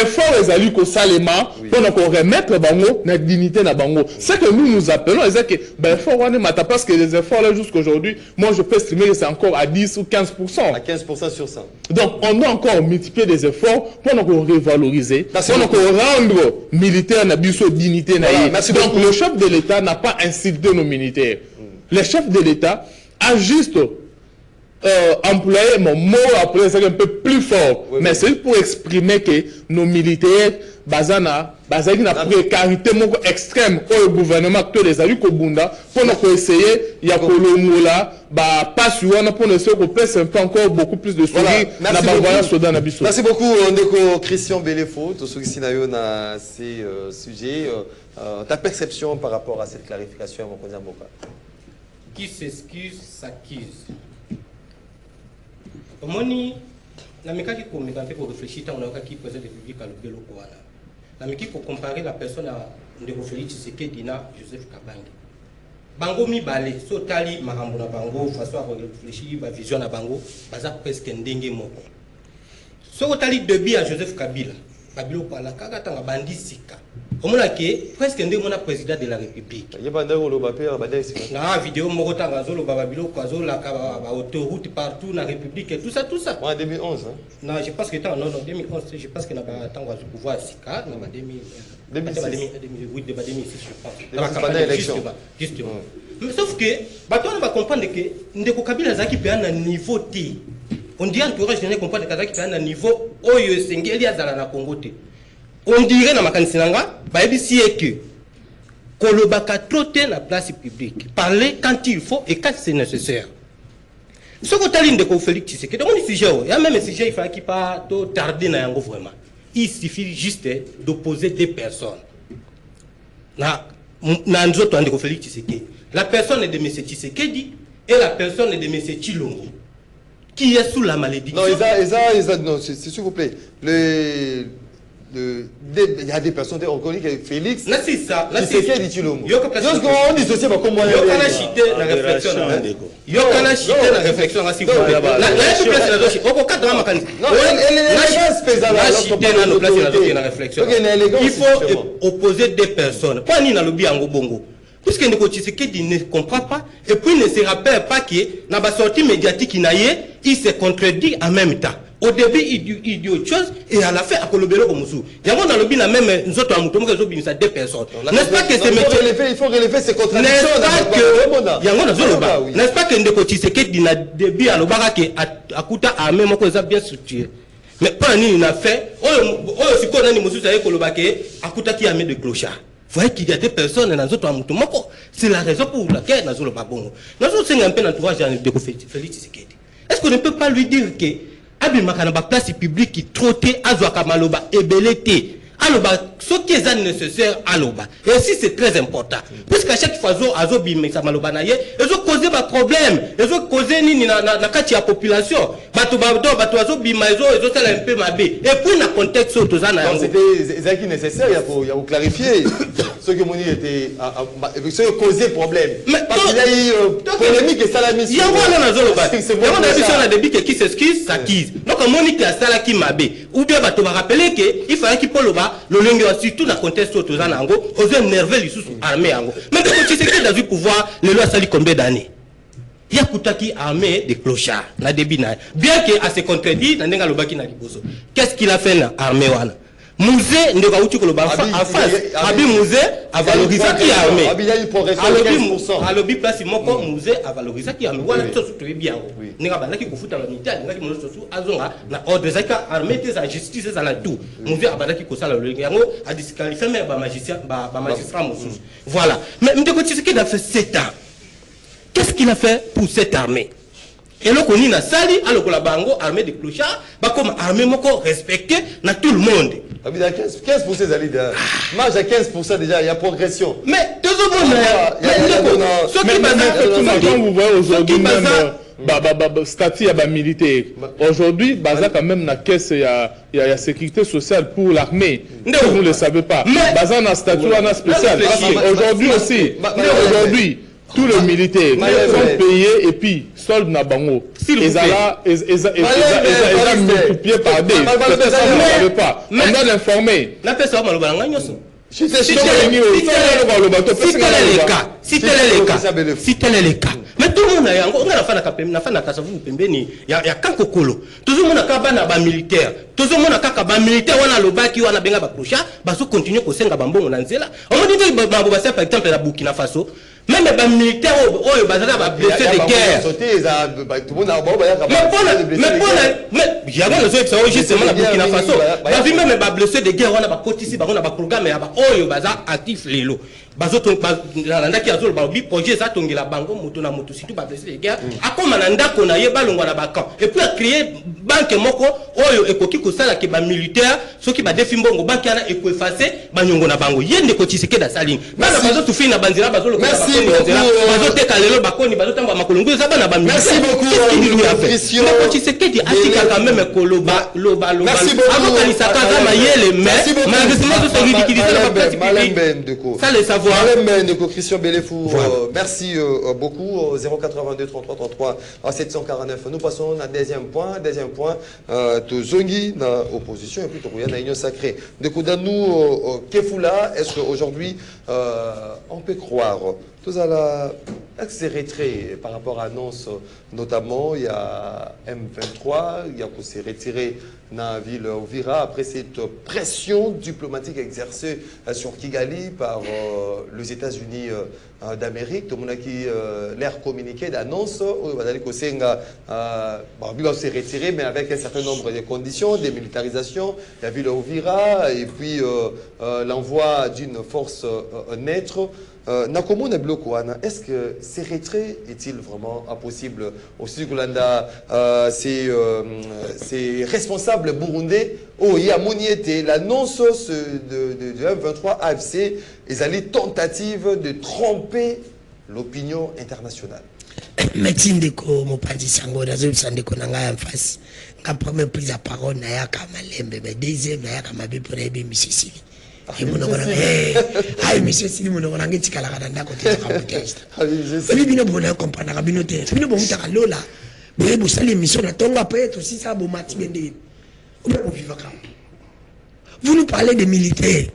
S5: effort les alliés au Salema pour remettre Bango la dignité na Bango. C'est que nous appelons, c'est que effort on est parce que les efforts là jusqu'aujourd'hui, moi je peux estimer que c'est encore à 10 ou 15%.
S1: À 15% sur 100.
S5: Donc on doit encore multiplier des efforts pour nous revaloriser, pour nous rendre militaires na biso dignité na. Donc le chef de l'État n'a pas insulté nos militaires. Le chef de l'État a juste employer mon mot après c'est un peu plus fort, mais c'est pour exprimer que nos militaires bazana une précarité extrême au gouvernement que les alliés Kobunda pour nous essayer il y a Kolongola pas sur pour nous essayer qu'on passe un peu encore beaucoup plus de sourire.
S1: Merci beaucoup Ndeko Christian Belefo tout ce qui na ces sujets, ta perception par rapport à cette clarification à mon Mboka.
S6: Qui s'excuse s'accuse. Moni, la mécanique pour réfléchir, on a qui présente le public à l'obélo Kouana. La mécanique pour comparer la personne à Ndeko Tshisekedi Dina Joseph Kabange. Bango mi balé, sotali mahambo na bango, façon à réfléchir, ba vision na bango, baza presque ndenge moko. Sotali debi à Joseph Kabila, Babilo Kouana, kaka tanga bandi sika. Comme on a presque un démon président de la République. Il y a une vidéo Morotanga Zolo Babilo Kwazo la autoroute partout dans la République et tout ça.
S1: En 2011 hein?
S6: Non, je pense que non 2011, je pense que n'a pas tant de pouvoir Sika dans 2006 je pense. Dans la élection. Justement. Mais sauf que on va comprendre que Ndeko Kabila Zaki peut un niveau T. On dit entourage de comprendre que Zaki peut un niveau Oyo Sengeli Azala na Congo T. On dirait dans ma cancinanga, que Kolobaka trotter la place publique, parler quand il faut et quand c'est nécessaire. Ce que tu as dit de Félix Tshisekedi, il y a même un sujet, il faut qu'il pas tarder dans yango vraiment. Il suffit juste d'opposer des personnes. La personne est de M. Tshisekedi et la personne est de M. Tshilombo, qui est sous la malédiction.
S1: Non, s'il vous plaît. Il y a des personnes qui ont connu que Félix.
S6: C'est ça.
S1: C'est qui dit Tshilombo.
S6: On dissocie pas comment. Yokana chité la réflexion. Yokana chité la réflexion. La place la au cadre de mécanique. Non, l'élégance pesante la réflexion. Il faut opposer des personnes. Pas ni na lobby en Bongo. Puisque Ndeko Tshisekedi ne comprend pas et puis ne se rappelle pas que dans la sortie médiatique il se contredit en même temps. Au début, il dit autre chose et à la fin, à Kolobelo Komusu. Il y a un lobby, même nous autres, nous deux personnes. N'est-ce pas que c'est
S1: il faut relever ces contradictions.
S6: N'est-ce pas que Ndeko Tshisekedi n'a début à l'obara qui a coûté à même bien structuré. Mais pas ni n'a fait. Oh, si on a une mesure avec Kolobake, à coûté qui a mis de clochard. Vous voyez qu'il y a des personnes dans notre amour. C'est la raison pour laquelle nous avons babongo. Nous avons un peu l'entourage de Félix Tshisekedi. Est-ce qu'on ne peut pas lui dire que Abi Makanaba place publique qui trottait Azwaka Maloba et Belete Aloba, ce qui est nécessaire Aloba. Et si c'est très important. Puisqu'à chaque fois, Azobi Maloba Naye, ils ont causé des problèmes. Ils ont causé la population. Ils ont fait un peu ma baie. Et puis, dans le contexte,
S1: c'était nécessaire, il faut clarifier. ce que Moni était ce qui causait problème. Parce qu'il y a eu polémique et ça la mission.
S6: Il y a un zoloba. Il y a une mission à début qui s'excuse, s'acquise. Donc Moni qui a ça là qui m'a bé. Ou bien tu vas rappeler que il fallait qu'il polo ba le lingue surtout dans contexte autour d'ango, aux nerveux les sous armée ango. Mais quand tu sais que dans le pouvoir, les lois ça lui combien d'années? Il y a Koutaki armé de clochards, na débit na. Bien que à se contredit, na nenga lobaki na liboso. Qu'est-ce qu'il a fait na armée wana? Musée ndeka uti ko loba en face. Abi musée a valorisé qui armée.
S1: Abi il y a une progression de 15%.
S6: Alobi place moko musée a valorisé qui armée. Wana tout tout bien. Nenga bandaki ko futa ba militaire, nenga ki mono sosu azonga na ordre zaka armée te za justice za la tout. Musée a bandaki ko sala le yango a disqualifié même ba magistrat mosusu. Voilà. Mais ndeko Tshisekedi a fait 7 ans. Qu'est-ce qu'il a fait pour cette armée? Et là, on a sali, alors que la bango, armée de clochards, comme armée moko respectée dans tout le monde.
S1: Il y a 15% d'aller derrière. Marge à 15% déjà, il y a progression.
S6: Mais deux autres,
S5: quand vous voyez aujourd'hui même statut militaire, aujourd'hui, Baza quand même la caisse, il y a sécurité sociale pour l'armée. Vous ne le savez pas. Baza a un statut spécial. Aujourd'hui aussi, aujourd'hui, tous les militaires sont payés et puis soldes na bango. Ils ont multiplié par deux. Peut-être ça vous ne savez pas. On doit l'informer.
S6: Si tel est le cas, mais tout le monde a quand kokolo, tout le monde a militaire, tout le monde a militaire, on a le bac qui on a bien la cloche, baso continue ko senga bambongo na nzela. On dit que par exemple la Burkina Faso, même les militaires au bazala va blessé de guerre. Mais il y a des autres qui justement la Burkina Faso. La vie même va blessé de guerre, on a pas cotisé, on a pas programme, il y a baza actif les lots. Bazoto nanda ki azol ba bi projet ça tongela bango moto na moto surtout ba blessé de guerre. Akoma nanda ko na ye balongwa na bakan. Et puis a créé banque moko oyo ekoki ko sala ke ba militaire ceux qui ba défi mbongo banque ana eko effacer ba nyongo na bango. Yende ko Tshisekedi saline. Bana bazoto fina banzira bazolo ko bazote kalelo bakoni bazotamba makolongo za bana ba militaire.
S1: Merci beaucoup Christian.
S6: Mais Tshisekedi atika quand même koloba loba. Avant kanisaka za mayele mais malheureusement tout ce ridiculiser la place publique. Ça les savoir.
S1: Christian Belefou, voilà. Merci beaucoup. 082 33 33 749. Nous passons à deuxième point. Tozongi na opposition et puis Torouya na union sacrée. De Koudanou Kefula, est-ce qu'aujourd'hui on peut croire tous à la accéléré par rapport à l'annonce, notamment il y a M23, il y a qui s'est retiré dans la ville Uvira après cette pression diplomatique exercée sur Kigali par les États-Unis d'Amérique. Tout le monde a qui l'air communiqué d'annonce, s'est retiré, mais avec un certain nombre de conditions, démilitarisation, la ville Uvira et puis l'envoi d'une force neutre. Est-ce que ces retraits est-il vraiment impossible aussi que ces responsables burundais il y a l'annonce de M23 AFC ils allaient tentative de tromper l'opinion internationale.
S2: Merci ndeko mopanzi sango nazo bisandeko nanga en face. Quand première prise à parole na ya kamalembe mais deuxième na ya kamabe pour aider monsieur Sili. Et mon nom est monsieur Sili mon nom est Tikala Kadanda côté de Kabutest. Celui bino bona comprendre la binoté. Bino bon ta lola. Boye bo sali mission na tonga peut être aussi ça bo mati bende. Vous nous parlez des militaires.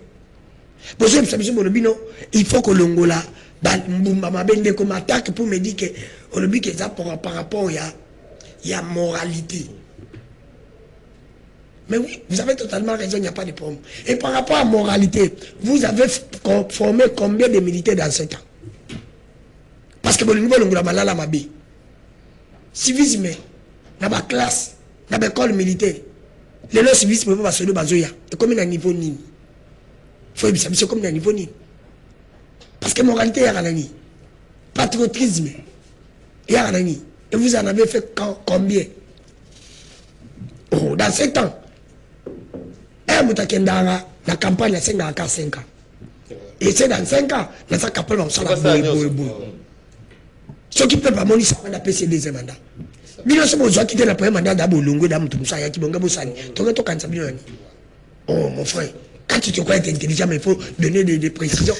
S2: Il faut que l'Angola comme attaque pour me dire que par rapport il y a moralité. Mais oui, vous avez totalement raison, il n'y a pas de problème. Et par rapport à moralité, vous avez formé combien de militaires dans 7 ans? Parce que le niveau de l'Angola Mabi, civisme, dans la classe, dans l'école militaire, les lois civistes ne peuvent pas se faire. Et comme il y a un niveau ni. Il faut que comme il y a un niveau ni. Parce que moralité, il y a un patriotisme, il y a un et vous en avez fait combien? Oh, dans 7 ans. La campagne a 5 ans. Et c'est dans 5 ans, la campagne va se faire. Ce qui peut pas monter, ça va passer deuxième mandat. Bino se bozo quitter la première mandat d'abo longo d'am tout ça ya ki bonga bosani. Tonga to kansa bino ni. Oh mon frère, Quand tu te crois être intelligent, mais il faut donner des précisions.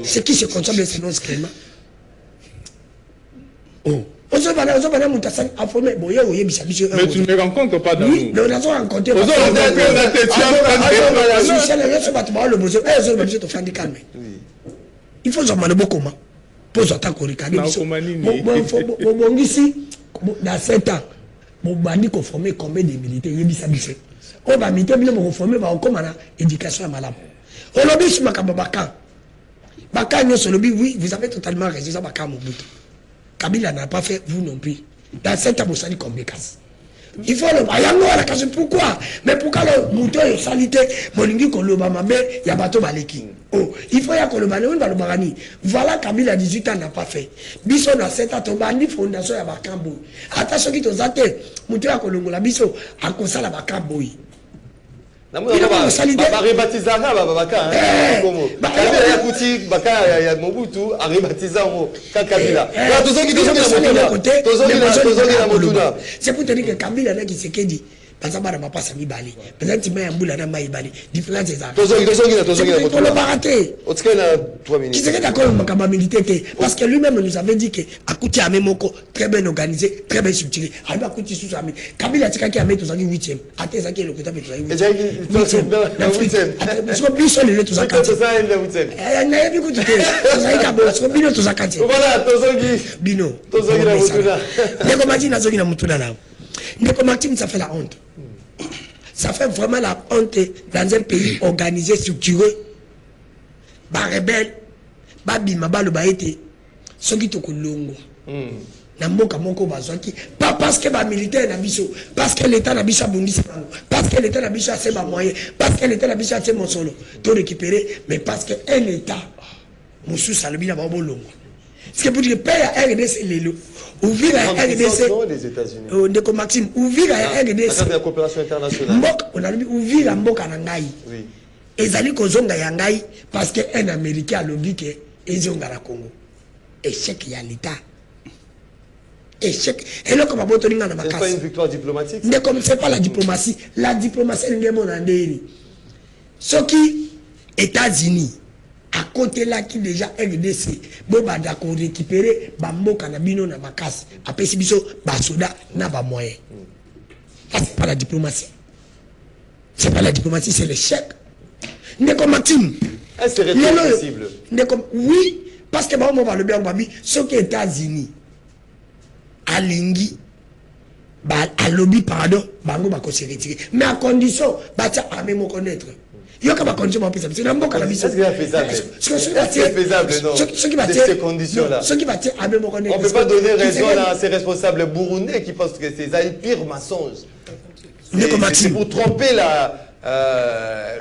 S2: Ce qui se consomme, c'est non scrément. Oh. Mais tu
S5: ne me rencontres pas dans nous.
S2: Oui, mais on a rencontré. Il faut que beaucoup pose autant qu'on regarde. Dans 7 ans, on va former combien de militaires? On va former l'éducation à madame. On l'a dit sur ma Baka. Baka, oui, vous avez totalement raison. Ça, Baka, Kabila n'a pas fait, vous non plus. Dans 7 ans, vous savez combien de casse. Il faut le voir. Pourquoi? Mais pourquoi le mouton est salité? Molingi Kolobama, il y a bateau baleki. Oh, il faut y avoir le balani. Voilà, Kabila 18 ans n'a pas fait. Biso na 7 ans, Tobani fondation ya Bakambo. Attention qui t'os atte, mouton ya Kolongo la biso, à cause la Bakambo.
S1: Il va rebaptiser Baka. Kabila ya kuti Baka ya Mobutu a rebaptisé Kabila.
S2: C'est pour te dire que Kabila là qui se dit. Par exemple, on va pas s'ami bali. Par exemple, tu mets un boule à maï bali. Différence c'est ça. On l'a pas raté. Qui serait d'accord avec ma militaire parce que lui-même nous avait dit que Akouti a même très bien organisé, très bien structuré. Alors Akouti sous ami. Kabila tika qui a mis tous en 8e. Até ça qui est le côté de 8e. Parce que plus seul il est tous en 4e. Il n'a pas écouté. Ça Kabo, parce que Bino tous en 4e.
S1: Voilà, Tozogi.
S2: Bino.
S1: Tozogi na mutuna.
S2: Ndeko mati na zogi na mutuna là. Ndeko mati ça fait la honte. Ça fait vraiment la honte dans un pays organisé, structuré. Ba rebelle, ba bima ba lo ba été. Soki to kolongo. Na mboka moko bazwaki pas parce que ba militaire na biso, parce que l'état na biso bondisi bango, parce que l'état na biso a ses moyens, parce que l'état na biso a ses monsolo, to récupérer, mais parce que un état musu salobi na ba bolongo. C'est pour dire payer à RDC lelo. Ouvrir à RDC
S1: les États-Unis.
S2: Ndeko Maxime, ouvrir à RDC.
S1: La coopération internationale.
S2: Mbok, on a dit ouvrir à Mbok à Nangaï.
S1: Oui.
S2: Ezali kozonga yangai parce que un Américain a lobby que ezonga la Congo. Échec ya l'État. Échec. Et là comme aboto ninga na makasi.
S1: C'est pas une victoire diplomatique.
S2: Ne comme c'est pas la diplomatie. La diplomatie n'est mon andéni. Ce qui États-Unis à côté là qui déjà RDC bon ba d'accord récupérer ba mboka na bino na makasi apesi biso ba soda na ba moyen. Ça c'est pas la diplomatie. C'est pas la diplomatie, c'est l'échec. Ndeko Maxime.
S1: Est-ce que c'est rétrécible?
S2: Oui, parce que bah on va le bien babi ce qui est États-Unis à Lingi bah à lobby pardon bango ba ko se retirer mais à condition bah ça à même connaître. Il y a pas condition pour ça. C'est un bon cannabis.
S1: Est-ce que c'est faisable? Non.
S2: Ce qui va
S1: ces conditions-là.
S2: Ce qui va à même reconnaître.
S1: On ne peut pas donner raison à ces responsables burundais qui pensent que c'est un pire mensonge. C'est pour tromper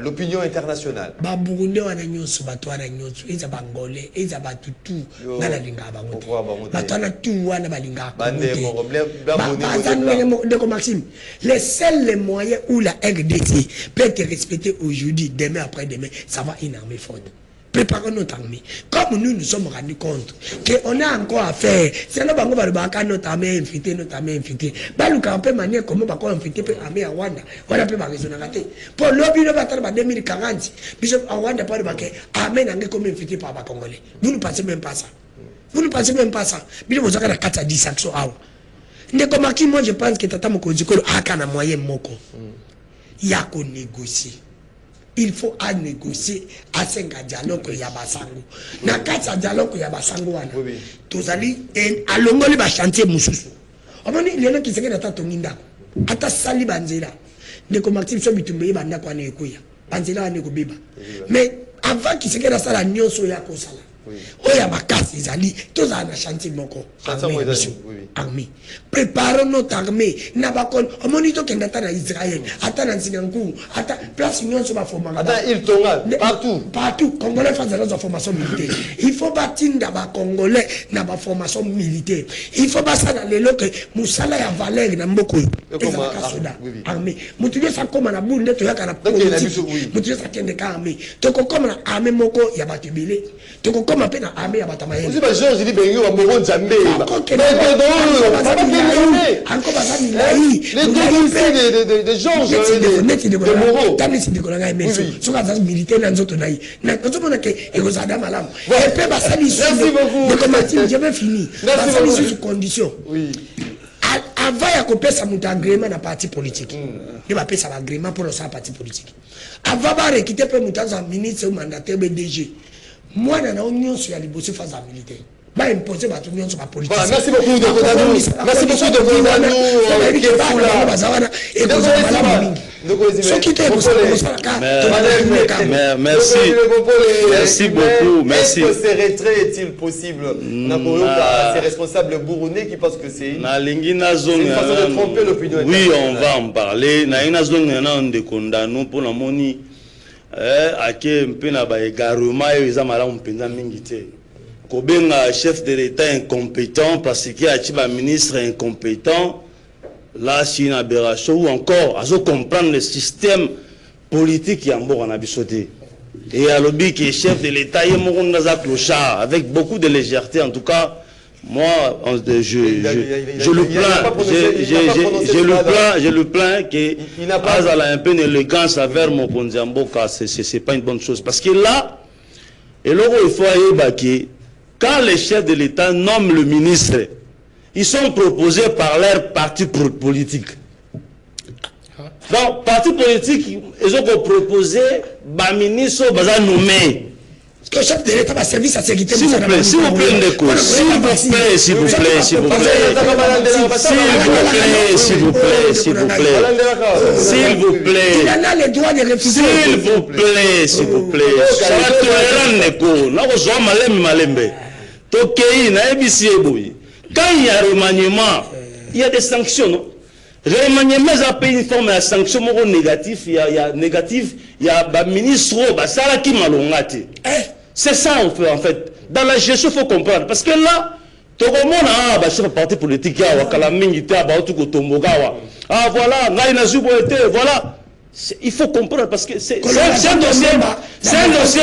S1: l'opinion internationale.
S2: Ba Burundais wana nyonso bato wana nyonso eza bangolais eza batutu ngala linga bango. Bato wana tu wana balinga. Ndeko Maxime, les moyens où la RDC peut être respectée aujourd'hui, demain après demain, ça va une armée forte. Préparons notre armée. Comme nous nous sommes rendus compte qu'on a encore à faire. C'est là qu'on va notre armée infiltrée, notre armée infiltrée. Baluka un peu manière comment on va infiltrer l'armée à Rwanda. On a pu raisonner. Pour l'objet de battre en 2040, Bishop à Rwanda pas de baquet. Armée n'a pas comme infiltrée par les Congolais. Vous ne pensez même pas ça. Vous ne pensez même pas ça. Bishop vous avez 4 à 10 sanctions. Ndeko Maki, moi je pense que Tata Mokozikolo a un moyen moko. Il y a qu'on négocie. Il faut à négocier à 5 dialogue ya basango. Na 4 dialogue ya basango wana. Tozali à longoli ba chantier mususu. Omoni lelo ki seke na tatonginda. Ata sali banzela. Ndeko Maxime so bitumbe banda kwa nekuya. Banzela wane ko beba. Mais avant ki seke na sala nyonso ya ko sala. Oya bakasi zali toza na chantier moko. Armée. Préparons notre armée. Nabakon, omonito kendata na Israël, ata na Nsingangu, ata place union sur ma formation.
S1: Ata il tonga partout.
S2: Partout, Congolais font de formation militaire. Il faut bâtir d'abord Congolais na ba formation militaire. Il faut bâtir dans les locs musala ya valeur na mboko. Armée. Mutuye sa koma na bunde to yaka na politique. Mutuye sa kende ka armée. To ko koma na armée moko ya batubile. To ko akoma pe na armée ya batamaye
S1: aussi ba Georges dit bengi wa moko nzambe
S2: encore baza milai
S1: les Georges de Moro
S2: tamli sindiko na ngai meso soka za militaire na nzoto nai na nzoto na ke ekozada malamu et pe basali sur de combattre je vais finir basali sur condition oui avant ya kopesa mutu agrément na parti politique il va pesa agrément pour le parti politique avant ba rekite pe mutu za ministre ou mandataire BDG moi na union sur la liboso face à militaire ba imposer ba union sur la politique.
S1: Merci beaucoup de Kodano. Merci beaucoup de Kodano.
S3: Merci. Merci beaucoup. Merci.
S1: Est-ce que ces retraits est-il possible? C'est responsable burundais qui pense que c'est une façon de tromper l'opinion.
S3: Oui, on va en parler. Na ina zone na de Kodano pour la moni. Ake mpena ba egaruma eza mala mpenza mingi te. Kobenga chef de l'État incompétent parce qu'il y a un ministre incompétent, là c'est une aberration ou encore à comprendre le système politique qui est en bord en abissoté. Et à l'objet qui est chef de l'État, il y a un clochard avec beaucoup de légèreté. En tout cas, moi, je le plains, je le plains qu'il n'a pas un peu d'élégance envers mon Kondiamboka. C'est pas une bonne chose. Parce que là, et là il faut aller quand les chefs de l'État nomment le ministre, ils sont proposés par leur parti politique. Donc, parti politique, ils ont proposé, le ministre va nommer.
S2: Que chef de l'État va servir sa sécurité.
S3: S'il vous plaît, s'il vous plaît, Ndeko. S'il vous plaît, s'il vous plaît, s'il vous plaît. S'il vous plaît, s'il vous plaît. S'il vous plaît.
S2: Il en a le droit de refuser.
S3: S'il vous plaît, s'il vous plaît. Ça va te Ndeko. N'a pas besoin malembe. Tokei na ebisi eboyi. Quand il y a remaniement, il y a des sanctions, non? Remaniement, ça paye une forme de sanction négative. Il y a négatif, il y a ministre, ça qui malongate. C'est ça on fait en fait. Dans la gestion, il faut comprendre. Parce que là, tout le monde a un parti politique, voilà, voilà. Il faut comprendre parce que c'est un dossier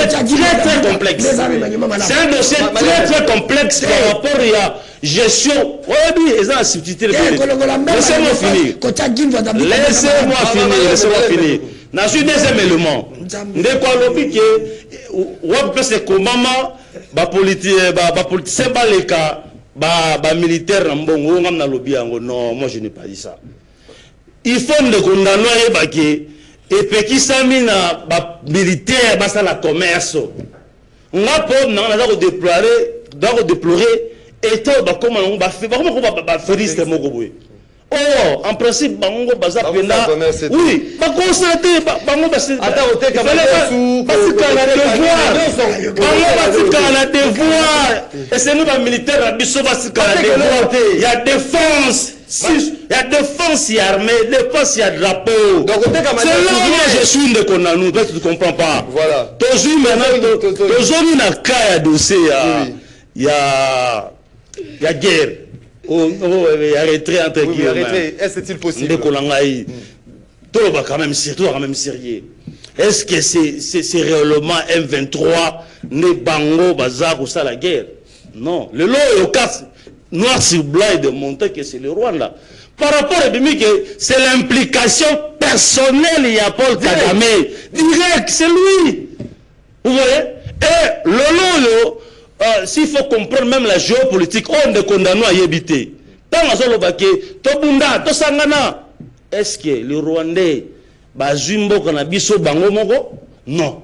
S3: très complexe. C'est un dossier très complexe par rapport à la gestion. Oui, ils ont la subtilité. Laissez-moi finir. Laissez-moi finir. Dans ce deuxième élément, c'est comment les politiciens, les militaires, non, moi je n'ai pas dit ça. Il faut nous condamner et puis qui s'amène na militaire basa la commerce. On a pas on déplorer et tout comme on va faire risque moko boy. Oh, en principe bango basa penda. Oui, ba constater bango basa attends la devoir. Et c'est nous les militaires la biso basa la devoir. Il y a défense. Il y a défense, il y a armée, défense, il y a drapeau. C'est là où je suis de Kondanou, tu ne comprends pas.
S1: Voilà.
S3: Toujours maintenant, toujours dans le cas de dossier, il y a guerre. Il y a retrait entre guillemets.
S1: Est-ce que c'est possible?
S3: Tout va quand même sérieux. Est-ce que c'est réellement M23, ne bango, bazar ou ça la guerre? Non. Le lot est au cas. Noir sur blanc et de montrer que c'est le Rwanda. Par rapport à que c'est l'implication personnelle, il y a Paul Kagame. Direct, c'est lui. Vous voyez? Et Lolo, s'il faut comprendre même la géopolitique, on ne condamne à y habiter. Est-ce que le Rwandais, Bazumbo, Kanabiso, Bango Mogo? Non.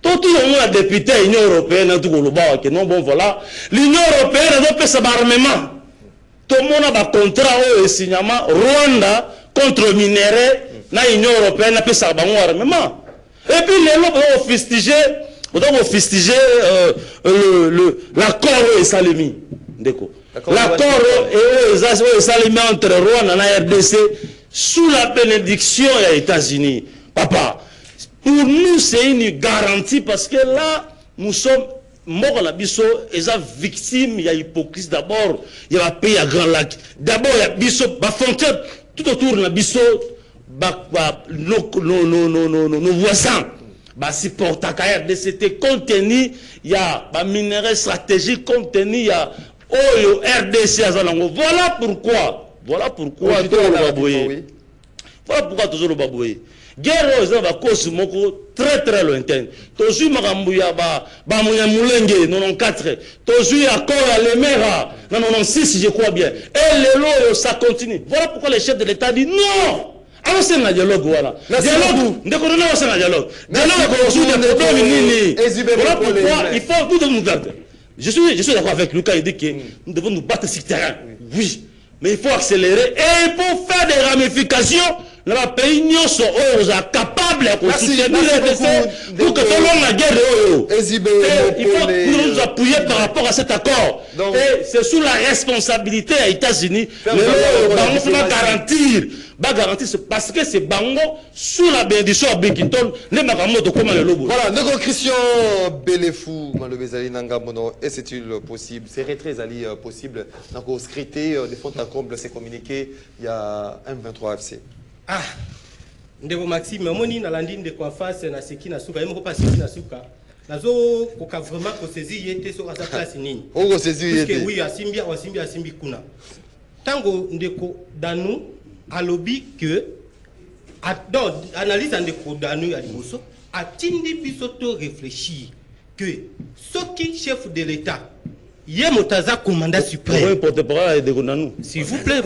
S3: Tout le monde a député à l'Union européenne, non, bon voilà. L'Union européenne a fait son armement. Tout le monde a un contrat au signalement Rwanda contre minerais, l'Union européenne a fait son armement. Et puis les gens ont fustigé l'accord au Salemi. L'accord au Salemi entre Rwanda et la RDC sous la bénédiction des États-Unis. Papa. Pour nous, c'est une garantie parce que là, nous sommes morts à la bisso, et ça victime, il y a hypocrisie d'abord, il y a un pays à Grand Lac. D'abord, il y a bisso, frontière tout autour de la bisso, nos voisins. supporta RDC compte tenu il y a ba minerais stratégiques compte tenu il y a Oyo RDC azalango. Voilà pourquoi toujours le baboué. Guerre aux avocats moko très lointaine. Toujours makambuya ba mulenge 94. Toujours accord à l'Emera 96 je crois bien. Et le lot ça continue. Voilà pourquoi le chef de l'État dit non. Alors c'est un dialogue voilà. Dialogue. Ndekona c'est un dialogue. Dialogue aujourd'hui des problèmes nini. Voilà pourquoi il faut tout nous garder. Je suis d'accord avec Lucas, il dit que nous devons nous battre sur le terrain. Oui. Mais il faut accélérer et il faut faire des ramifications. Dans le pays, nous sommes capables de soutenir pour que tout le monde la guerre. Il faut nous appuyer par rapport à cet accord. Et c'est sous la responsabilité des États-Unis. Mais nous garantir parce que c'est Bango sous la bénédiction à Bikington.
S1: Voilà, notre Christian Belefou, Malobezali Nangamono, et c'est-il possible? C'est très possible. Donc, au scrité, des fonds à comble, c'est communiqué, il y a M23 FC.
S6: Ah, ndeko Maxime, moni na landine de quoi face na seki na suka, yemo pas seki na suka. Nazo koka vraiment ko saisir yete sur sa place nini.
S1: On ko saisir yete.
S6: Parce que oui, asimbi kuna. Tango ndeko Danu alobi que analyse ndeko Danu ya liboso atindi biso to réfléchir que ce qui chef de l'État Yemotaza commandant suprême. S'il vous plaît,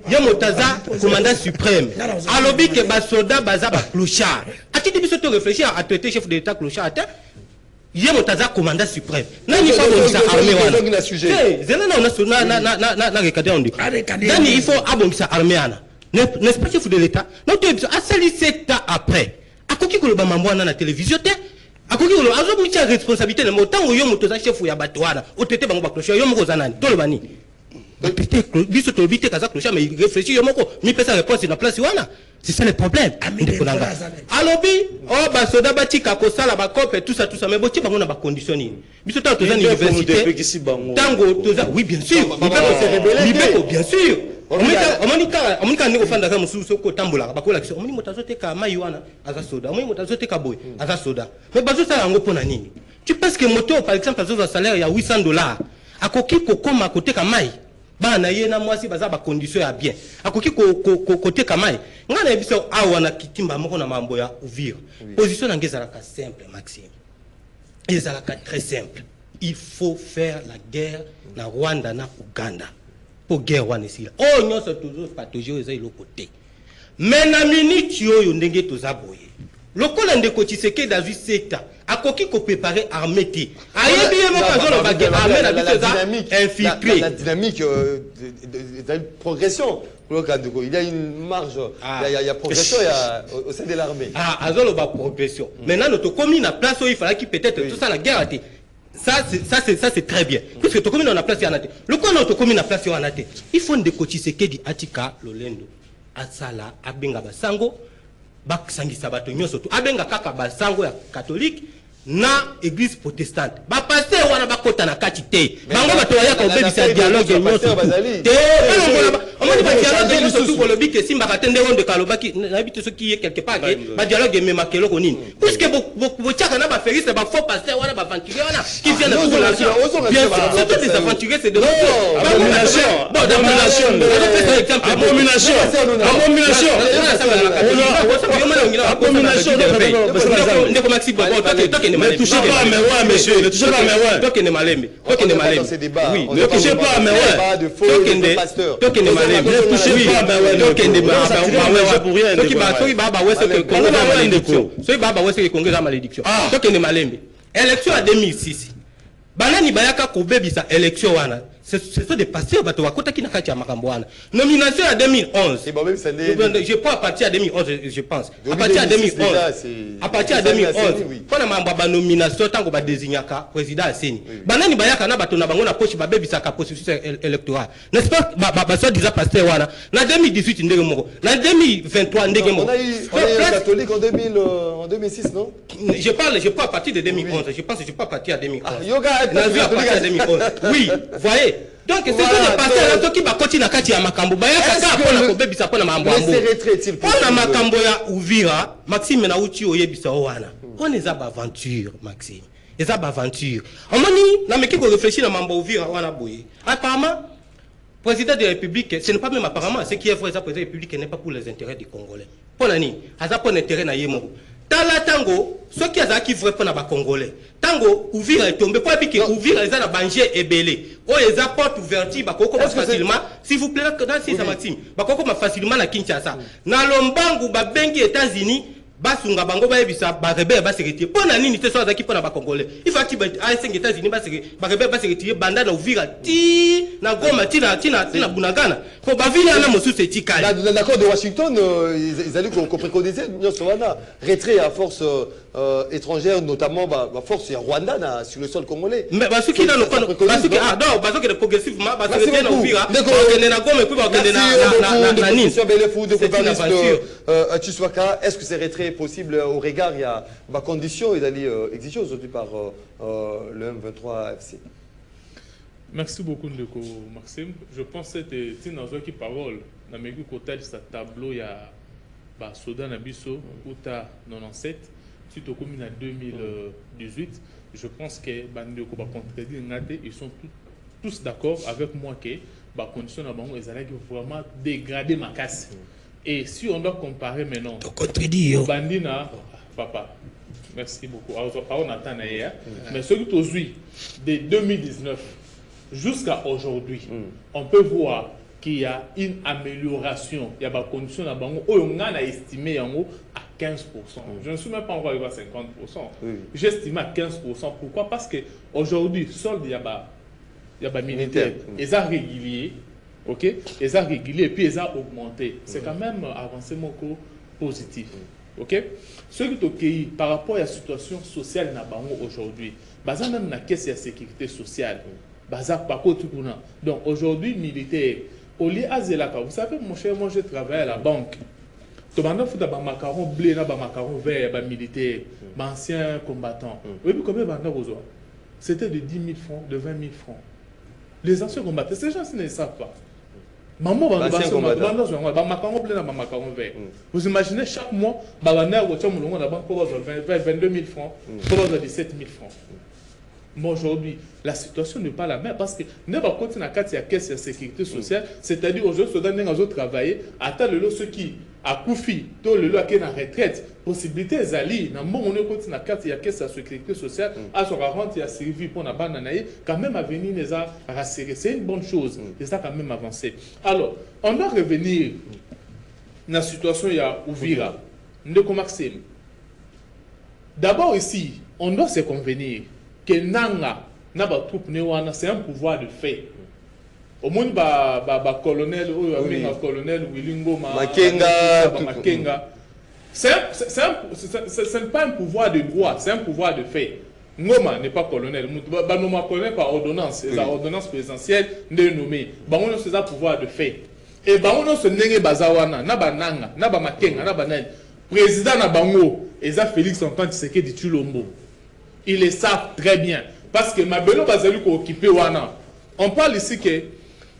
S6: Yemotaza commandant suprême. Alobi que basoda baza ba clochard. A-t-il dit que réfléchir à traiter chef de l'État clochard? Yemotaza commandant suprême. Nani faut abomisa armée wana. Zela na recadé on dit. Nani il faut abomisa armée wana. N'est-ce pas chef de l'État? Non tu as sali 7 ans après. Akoki ko le ba mambo na télévision te. Akoki ko azo mitia responsabilité na motango yo motoza chef ya bato wana. Otete bango ba clochard yo moko zanani. Tolo bani. Peut-être biso to bité kaza clochard mais réfléchir yo moko mi pesa réponse na place wana. C'est ça le problème. Alobi, oh ba soda batika ko sala ba cope tout ça mais boti bango na ba condition ni. Biso ta to za université. Tango to za oui bien sûr. Libeko bien sûr. Omonika ndeko fanda za mususu ko tambola ba ko la kiso. Omoni motazote ka mai wana aza soda. Omoni motazote ka boy aza soda. Mais bazo sala ngo pona nini? Tu penses que moto par exemple azo un salaire ya $800 akoki ko koma côté ka mai. Bana yena mwasi baza ba condition ya bien. Akoki côté ka mai. Ngana biso awa na kitimba moko na mambo ya Uvira. Position na ngezalaka simple Maxime. Ezalaka très simple. Il faut faire la guerre na Rwanda na Uganda. Pour guerre wana ici. Oh nyonso toujours partager eza ilo côté. Mais na minute yo ndenge tozaboye. Lokola ndeko Tshisekedi da 7 ans. Akoki ko préparer armée té. Ayebi yemo kazo ba guerre armée na biso za infiltré.
S1: La dynamique de progression. Il y a une marge, il y a progression au sein de l'armée.
S6: Ah, azolo ba progression. Maintenant notre commune a place où il fallait qu'il peut-être tout ça la guerre a été. Ça c'est très bien. Puisque to commune on a place en até. Le quoi notre commune a place en até. Il faut ndeko Tshisekedi atika lolendo. Asala abenga basango bakisangisa bato nyonso to abenga kaka basango ya catholique na église protestante ba pasteur wana bakota na kati te bango bato ya ka obebisa dialogue nyonso te omoni ba dialogue nyonso to kolobi ke simba katende wonde kalobaki na bito soki quelque part ba dialogue mema kelo ko nini puisque bo tiaka na ba feriste ba faux pasteur wana ba aventurier wana qui viennent de la bien c'est tous des aventuriers c'est de abomination ndeko Maxime
S3: ne touchez pas à mes ouais, monsieur. Ne touchez pas à mes ouais.
S6: Tokene malembe. Tokene malembe.
S3: Oui. Ne touchez pas à mes ouais. Tokene malembe. Ne touchez pas à mes ouais. Tokene malembe. Pour rien.
S6: Toki baba ouais c'est que Congo a malédiction. Soki baba ouais c'est que Congo a malédiction. Tokene malembe. Élection à 2006. Banani bayaka ko bebisa élection wana. Ce sont des pasteurs bato wakota kina kati ya makambo wana. Nomination à 2011. Je pas à partir de 2011 je pense. À partir de 2011. À partir de 2011. Pona mamba ba nomination tango ba désignaka président Aseni. Banani bayaka na bato na bango na poche ba bebisa ka processus électoral. N'est-ce pas ba soit déjà pasteur wana. Na 2018 ndenge moko. Na 2023 ndenge moko.
S1: On a eu catholique en 2006 non?
S6: Je parle à partir de 2011. Je pense je pas à partir de 2011. À partir de 2011. Oui, voyez. Donc c'est ça des pasteurs qui va continuer à kati ya makambo ba yaka pona ko bebisa pona mambo ambo. Pona makambo ya Uvira Maxime na uchi oyebisa wana. On est à aventure, Maxime. Et ça, aventure. On m'a dit, non, mais qui réfléchit à Mambo Vira, on a bouillé. Apparemment, président de la République, ce n'est pas même apparemment, ce qui est vrai, le président de la République n'est pas pour les intérêts des Congolais. Pour l'année, ça pour l'intérêt de Yémo. Tala tango, ceux qui ont qui vrai pour les Congolais. Tango, Ouvira est tombé, pour que Ouvira est à Banger et Belé. Oh, les apports ouverts, Bakoko facilement, s'il vous plaît, dans ça, Maxime, Bakoko facilement à Kinshasa. Dans l'Ombangu, Babengi, États-Unis, Basunga bango ba ebisa ba rebelle ba se retirer pona nini te so za ki pona ba congolais il faut ki ba A5 États-Unis ba rebelle ba se retirer banda na Uvira ti na Goma ti na Bunagana ko ba vile na mosu se ti kali
S1: l'accord de Washington ils allaient qu'on préconisait retrait à force étrangère notamment force Rwanda sur le sol congolais
S6: mais parce qu'il a parce que ah non parce que progressivement ba se retirer na Uvira ba kende na Goma puis ba kende na nini
S1: monsieur Belefou de Tshisekedi est-ce que c'est retrait possible au regard il y a ma condition ils allaient exigées aujourd'hui par le M23 FC.
S5: Merci beaucoup Ndeko Maxime. Je pense que c'est dans une parole dans mes côtés de ce tableau il y a Soda Nabiso Uta 97 suite au commune en 2018. Je pense que Bandeko va contredire ils sont tous d'accord avec moi que la condition de ils allaient vraiment dégrader ma casse. Et si on doit comparer maintenant, Bandina, papa, merci beaucoup. On attend hier, mais ce que tu as de 2019 jusqu'à aujourd'hui, on peut voir qu'il y a une amélioration. Il y a des conditions à Bango, on a estimé à 15%. Je ne suis même pas encore arrivé à 50%. J'estime à 15%. Pourquoi? Parce qu'aujourd'hui, solde, il y a des militaires, ils sont réguliers. Ok, et ça régulier et puis ils ont augmenté. C'est quand même avancé mon positif. Ok, ce qui est ok par rapport à la situation sociale na bango aujourd'hui, baza même na caisse de sécurité sociale, baza pas côté tout. Donc aujourd'hui militaire, au lieu azelaka, vous savez mon cher, moi je travaille à la banque. Tout le monde fait des macarons blé, des macarons verts, des militaires, des anciens combattants. Vous voyez combien de besoin? C'était de 10 000 francs, de 20 000 francs. Les anciens combattants, ces gens ne savent pas. Maman va vous imaginez chaque mois, 22 000 francs, 17 000 francs. Mais aujourd'hui, la situation n'est pas la même parce que nous avons continué à faire la caisse de sécurité sociale, c'est-à-dire aujourd'hui, nous avons travaillé, attendre ceux qui a Koufi, tout le lot qui est en retraite, possibilité d'ali, dans le moment où on continue à faire la caisse de sécurité sociale, à son rente, il y a servi pour la bananaï, quand même à venir les a rassurer. C'est une bonne chose, et ça quand même avancé. Alors, on doit revenir dans la situation il y a Ouvira, Ndeko Maxime. D'abord ici, on doit se convenir que Nanga, c'est un pouvoir de fait. Au moins, colonel, colonel Willingo, Makenga. Ce n'est pas un pouvoir de droit, c'est un pouvoir de fait. Ngoma n'est pas colonel. Nous colonel par ordonnance, c'est la ordonnance présidentielle de nommer. C'est un pouvoir de fait. Et on se nenge bazawana, naba nanga, naba makenga, naba nani. Président na bango, Eza Félix Antoine Tshisekedi Tshilombo. Ils le savent très bien. Parce que Mabelo Bazali ko occupé wana. On parle ici que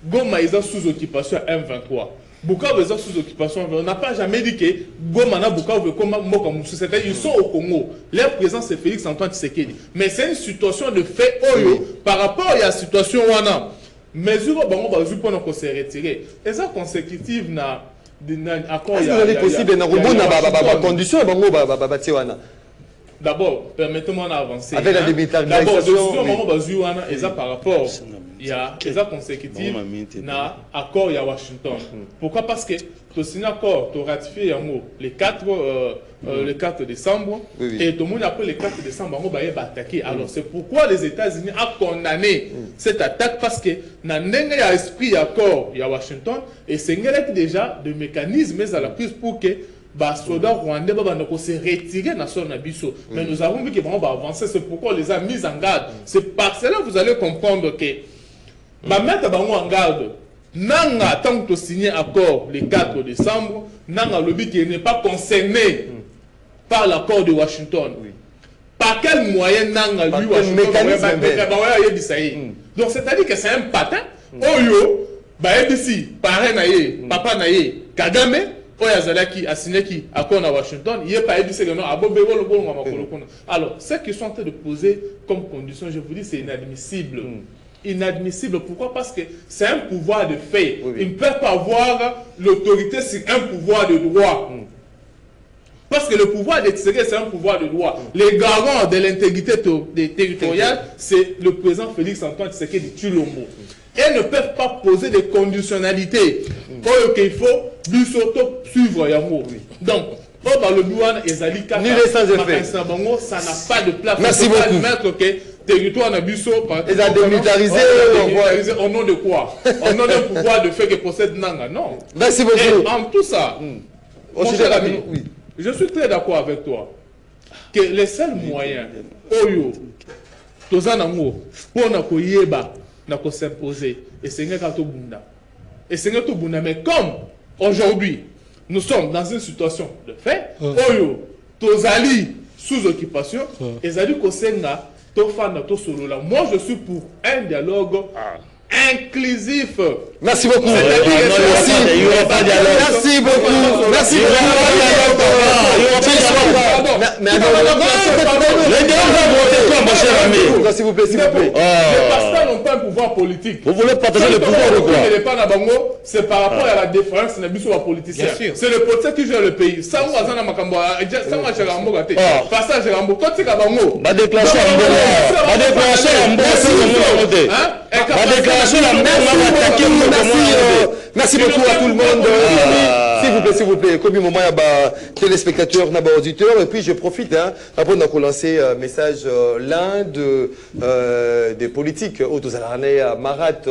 S5: Goma est sous occupation M23. Bukavu est sous occupation. On n'a pas jamais dit que Goma na Bukavu comme Mokamoussou. C'est-à-dire ils sont au Congo. Leur présent c'est Félix Antoine Tshisekedi. Mais c'est une situation de fait par rapport à la situation wana. Mesure bango bazu pour nous se retirer. Et ça consécutive na accord.
S1: Est-ce que c'est possible na condition bango bati wana?
S5: D'abord, permettez-moi d'avancer.
S1: Avec la démilitarisation.
S5: D'abord, par rapport, il y a des consécutifs na accord à Washington. Pourquoi? Parce que tu signes accord, tu ratifies le 4 décembre et tout le monde après le 4 décembre on va attaquer. Alors c'est pourquoi les États-Unis ont condamné cette attaque parce que na n'engue ya esprit accord à Washington et c'est déjà des mécanismes à la prise pour que les soldats rwandais vont se retirer dans son abisso. Mais nous avons vu qu'ils vont avancer. C'est pourquoi on les a mis en garde. C'est par cela que vous allez comprendre que mettre en garde. Nanga, tant que tu signes accord le 4 décembre, Nanga lobby qui n'est pas concerné par l'accord de Washington. Par quel moyen Nanga lui Washington donc c'est-à-dire que c'est un patin. Oyo, ici, parrain naïe, papa naïe, Kagame. Oyazalaki a signé qui à Washington, il n'y a pas eu de non à alors ce qu'ils sont en train de poser comme condition, je vous dis, c'est inadmissible. Inadmissible. Pourquoi? Parce que c'est un pouvoir de fait. Ils ne peuvent pas avoir l'autorité sur un pouvoir de droit. Parce que le pouvoir d'extérieur, c'est un pouvoir de droit. Les garants de l'intégrité territoriale, c'est le président Félix Antoine Tshisekedi Tshilombo. Ils ne peuvent pas poser des conditionnalités. Il faut suivre Yango. Donc, le douane et Zalika, ça n'a pas de place.
S1: Merci beaucoup.
S5: Territoire Nabiso,
S1: ils ont démilitarisé
S5: au nom de quoi? Au nom d'un pouvoir de fait que possède Nanga, non.
S1: Merci beaucoup.
S5: Et en tout ça, mon cher ami, je suis très d'accord avec toi que les seuls moyens, Oyo, Tozanamo, pour nous s'imposer, et c'est Bunda. Et c'est Bunda. Mais comme aujourd'hui, nous sommes dans une situation de fait, Oyo, Tozali sous occupation, et Zali Kosenga, moi, je suis pour un dialogue inclusif.
S1: Merci beaucoup. Merci beaucoup. Merci beaucoup. S'il vous plaît, s'il vous plaît.
S5: Les pasteurs n'ont pas un pouvoir politique.
S1: Vous voulez partager le pouvoir de quoi?
S5: C'est par rapport à la défense de la politicien. C'est le politicien qui gère le pays. Ça, on va dans Makambo. Ça, on va gérer un mot. Passage à un mot. Toi, tu as un mot.
S1: Ma déclaration merci beaucoup à tout le monde. S'il vous plaît, comme moment, il y a téléspectateurs, il y a auditeurs. Et puis je profite avant de lancer un message. L'un des politiques, Marat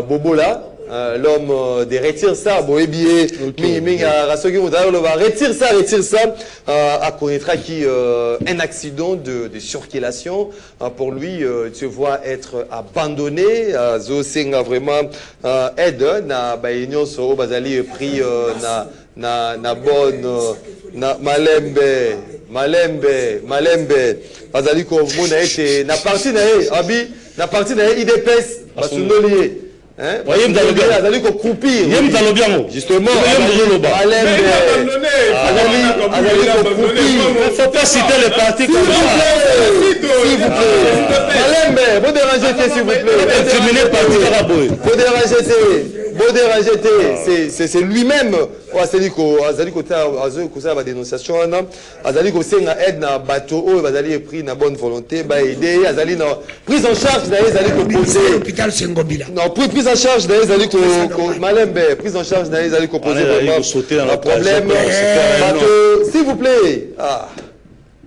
S1: Bobola, l'homme de retire ça, retire ça, à connaître un accident de circulation. Pour lui, tu vois être abandonné, Zosenga vraiment aide, na baignon so bazali pris na bonne na malembe bazali ko mona ete na partie na abi na partie na IDPS basunolié. Voyez, vous allez croupir. Justement, il ne faut pas citer les partis comme ça. S'il vous plaît. Vous dérangez, s'il vous plaît. Vous dérangez, c'est lui-même. La dénonciation, aide na bateau, pris na bonne volonté, aider, prise en charge,
S2: l'hôpital Sengobila.
S1: Non, prise en charge, Malembe, prise en charge, poser vraiment un problème. S'il vous plaît.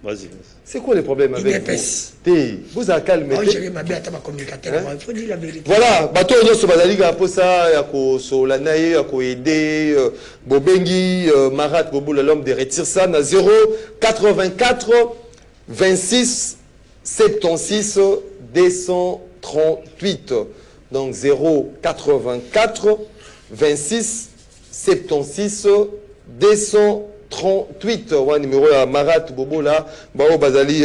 S3: Vas-y.
S1: C'est quoi le problème avec vous? Vous avez calmé. Voilà, bateau nyonso bazalika posa ya ko solanaye ya ko aider Bobengi Marat Bobola l'homme de retire ça na 084 26 76 238. Donc 084 26 76 238. Wa numéro ya Marat Bobola bao bazali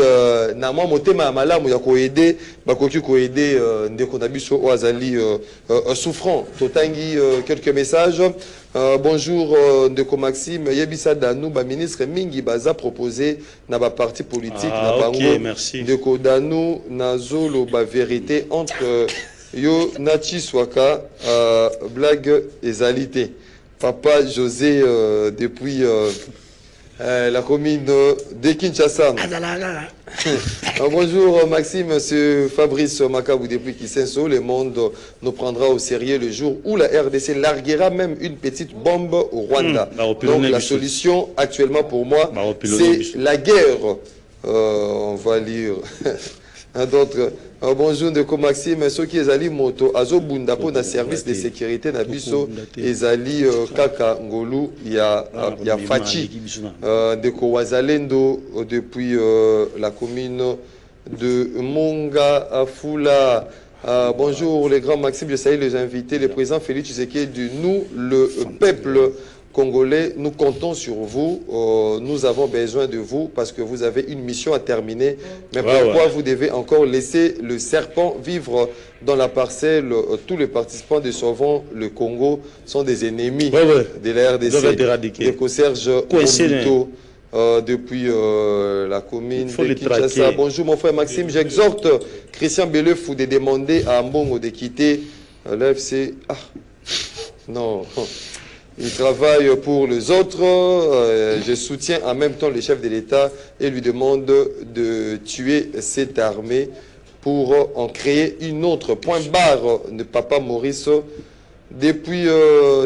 S1: na mwa motema malamu ya ko aider bakoki ko aider ndeko na biso o azali souffrant. Totangi quelques messages. Bonjour ndeko Maxime yebisa Danou ba ministre mingi baza proposé na ba parti politique na bango.
S3: Merci.
S1: Ndeko Danou nazolo ba vérité entre yo Nachi Swaka blague ezalité. Papa José depuis la commune de Kinshasa. Bonjour Maxime, c'est Fabrice Makabou depuis Kisenso. Le monde nous prendra au sérieux le jour où la RDC larguera même une petite bombe au Rwanda. Donc la solution actuellement pour moi, c'est la guerre. On va lire d'autres. Bonjour de Maxime, ceux qui ezali moto azo bunda pour na service de sécurité na biso ezali kaka ngolu ya Fachi de Wazalendo depuis la commune de Monga Afula. Bonjour les grands Maxime, je salue les invités, le président Félix Tshisekedi, nous le peuple Congolais, nous comptons sur vous. Nous avons besoin de vous parce que vous avez une mission à terminer. Mais pourquoi vous devez encore laisser le serpent vivre dans la parcelle? Tous les participants de Sauvons le Congo sont des ennemis de la RDC. Et Serge Mobuto, depuis la commune de Kinshasa. Bonjour mon frère Maxime. J'exhorte Christian Bellefou de demander à Mbongo de quitter l'AFC. Ah, non. Il travaille pour les autres. Je soutiens en même temps le chef de l'État et lui demande de tuer cette armée pour en créer une autre. Point barre de Papa Maurice. Depuis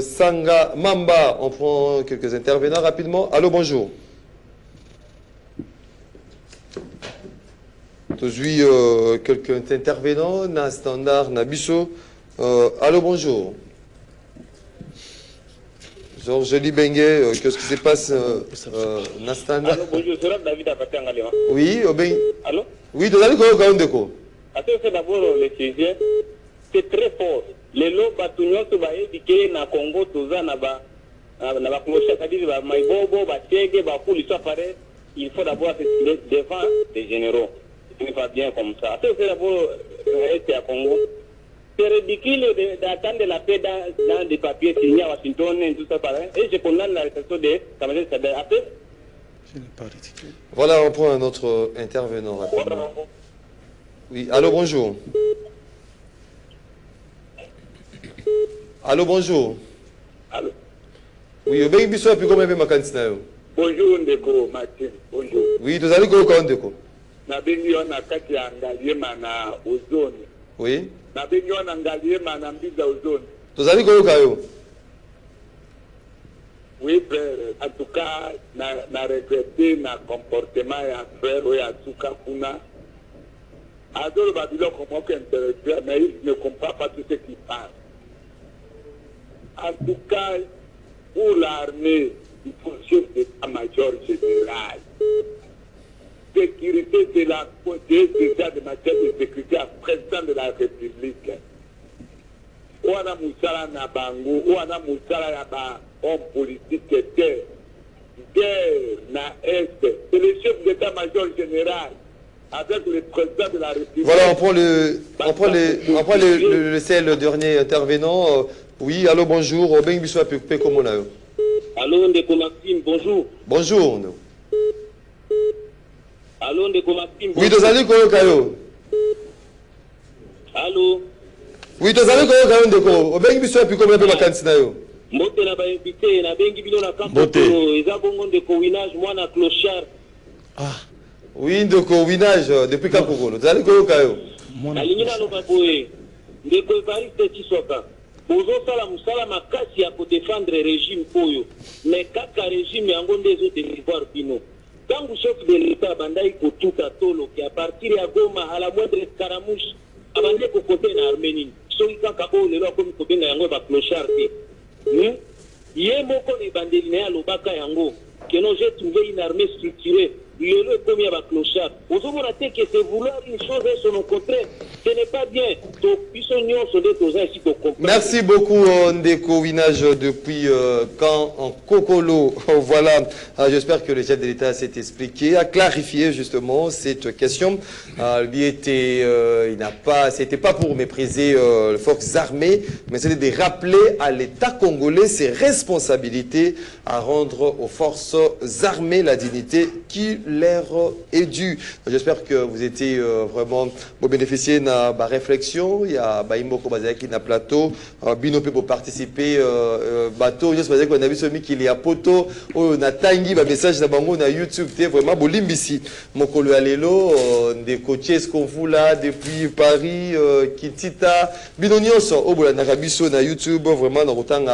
S1: Sanga Mamba, on prend quelques intervenants rapidement. Allô, bonjour. Aujourd'hui, quelques intervenants, na standard, na biso. Allô, bonjour. Georges Libengue, qu'est-ce qui se passe na standard?
S7: Allô, bonjour, c'est David Abatangalé.
S1: Oui,
S7: allô?
S1: Oui, tu as dit quoi?
S7: C'est d'abord le sujet, c'est très fort. Les lots batunions se va éduquer na Congo, tout ça, na ba cloche, c'est-à-dire ba maïbobo, ba tchègue, ba foule, ça paraît. Il faut d'abord se devant des généraux. Ce n'est pas bien comme ça. C'est d'abord rester à Congo. C'est ridicule d'attendre la paix dans des papiers signés à Washington et tout ça pareil. Et je condamne l'arrestation de Samuel Sadeh. Après,
S1: voilà, on prend un autre intervenant rapidement. Oui, allô, bonjour. Allô, bonjour.
S7: Allô.
S1: Oui, au Béni Bissou, puis comment est-ce que
S7: bonjour, Ndeko, Mathieu. Bonjour.
S1: Oui, tu as dit quoi, Ndeko?
S7: Na bengi on a kati ya engagé mana ozone.
S1: Oui.
S7: Na bengi on a engagé mana mbiza ozone.
S1: Tu as dit quoi, Kayo?
S7: Oui, frère. En tout cas, na regretté na comportement ya frère ou ya Tuka Kuna. Adol Babylon comment qu'intellectuel, mais il ne comprend pas tout ce qui passe. En tout cas, pour l'armée, il faut chef d'état-major général. Sécurité de la déjà de matière de sécurité à président de la République. Ou on a Moussala na Bango, ou on a Moussala ya ba homme politique était guerre na Est. C'est le chef d'état-major général avec le président de la République.
S1: Voilà, on prend c'est le dernier intervenant. Oui, allô, bonjour. Ben Bissou Apé, comment là?
S7: Allô, Ndeko Maxime, bonjour.
S1: Bonjour.
S7: Allô, Ndeko Maxime.
S1: Oui, tu as dit quoi, Kayo?
S7: Allô.
S1: Oui, tu as dit quoi, Kayo, Ndeko? Ben Bissou Apé, comment là, candidat?
S7: Mbote na ba invité na bengi bilo na campo eza bongo Ndeko Winage mwana clochard.
S1: Ah. Oui, Ndeko Winage depuis Kapokolo. Tu as dit quoi, Kayo?
S7: Alingi na loba boye. Ndeko Evariste Tshisoka. Bozo sala musala makasi ya kodefendre régime oyo. Mais kaka régime yango ndezo de pouvoir bino. Tangu chef de l'État bandai kotuka tolo ki a partir ya Goma à la moindre escaramouche abande ko côté na Arménie. Soki kaka o lelo ko ko benga yango ba clochard te. Yé moko ne bandeli na lobaka yango que non j'ai trouvé une armée structurée. Le premier va clochard. Vous avez que c'est vouloir une chose et son contraire. Ce n'est pas bien.
S1: Merci beaucoup Ndeko Winage depuis quand en Kokolo. Voilà, j'espère que le chef de l'État s'est expliqué, a clarifié justement cette question. Lui était, c'était pas pour mépriser les forces armées, mais c'était de rappeler à l'État congolais ses responsabilités à rendre aux forces armées la dignité qui leur est due. J'espère que vous étiez vraiment bénéficié de la réflexion. Il y a Baimoko Bazaki na plateau, Binope pour participer, bateau, je sais qu'on a vu celui qui est à poto, on a tangi, message na bango na YouTube, vraiment bolimbisi. Mokolo Alelo, des coachés ce qu'on fout là depuis Paris, Kitita, Binonioso, au bout na Rabiso na YouTube, vraiment dans autant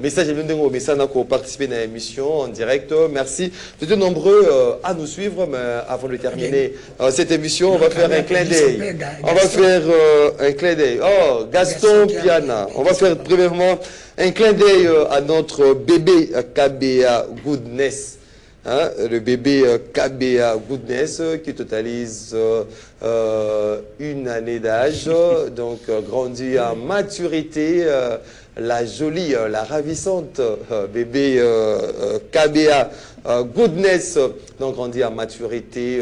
S1: message au message pour participer à l'émission en direct. Merci. Vous êtes nombreux à nous suivre, mais avant de terminer cette émission, on va faire un clin d'œil. On va faire un clin d'œil. Oh, Gaston Piana. On va faire premièrement un clin d'œil à notre bébé KBA Goodness. Hein, le bébé KBA Goodness qui totalise une année d'âge, donc grandi en maturité la jolie, la ravissante bébé KBA Goodness, donc on dit à maturité,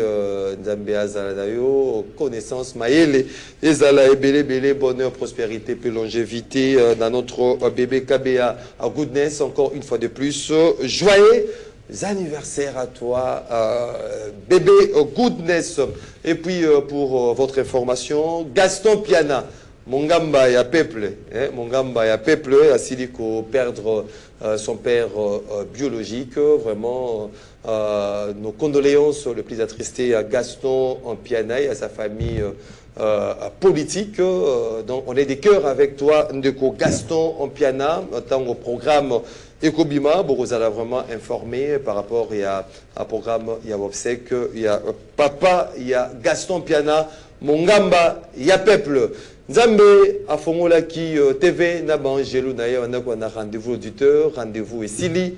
S1: Nzambe Azaladayo, connaissance, maïle, Ezala Ebele, bonheur, prospérité, puis longévité dans notre bébé KBA Goodness, encore une fois de plus, joyeux anniversaire à toi, bébé Goodness. Et puis pour votre information, Gaston Piana, Mongamba ya peuple, Mongamba ya peuple, a Siliko perdre son père biologique. Vraiment, nos condoléances les plus attristées à Gaston en Piana et à sa famille politique. Donc on est des cœurs avec toi, Ndeko Gaston en Piana, tant au programme Ekobima, vous allez vraiment informé par rapport à programme, il y a Obsèque, il y a Papa, il y a Gaston Piana, Mongamba, il y a Peuple. Nzambe, à Fongola qui TV, Nabangelou Naye, on a rendez-vous auditeur, rendez-vous et Sili.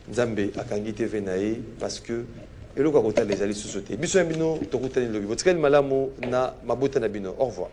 S1: Nzambe, à Kangi TV Naye, parce que, et le quoi les alliés sous-sautés. Bissou Mbino, Tokoutani Lobi, votre malamu na mabuta nabino. Au revoir.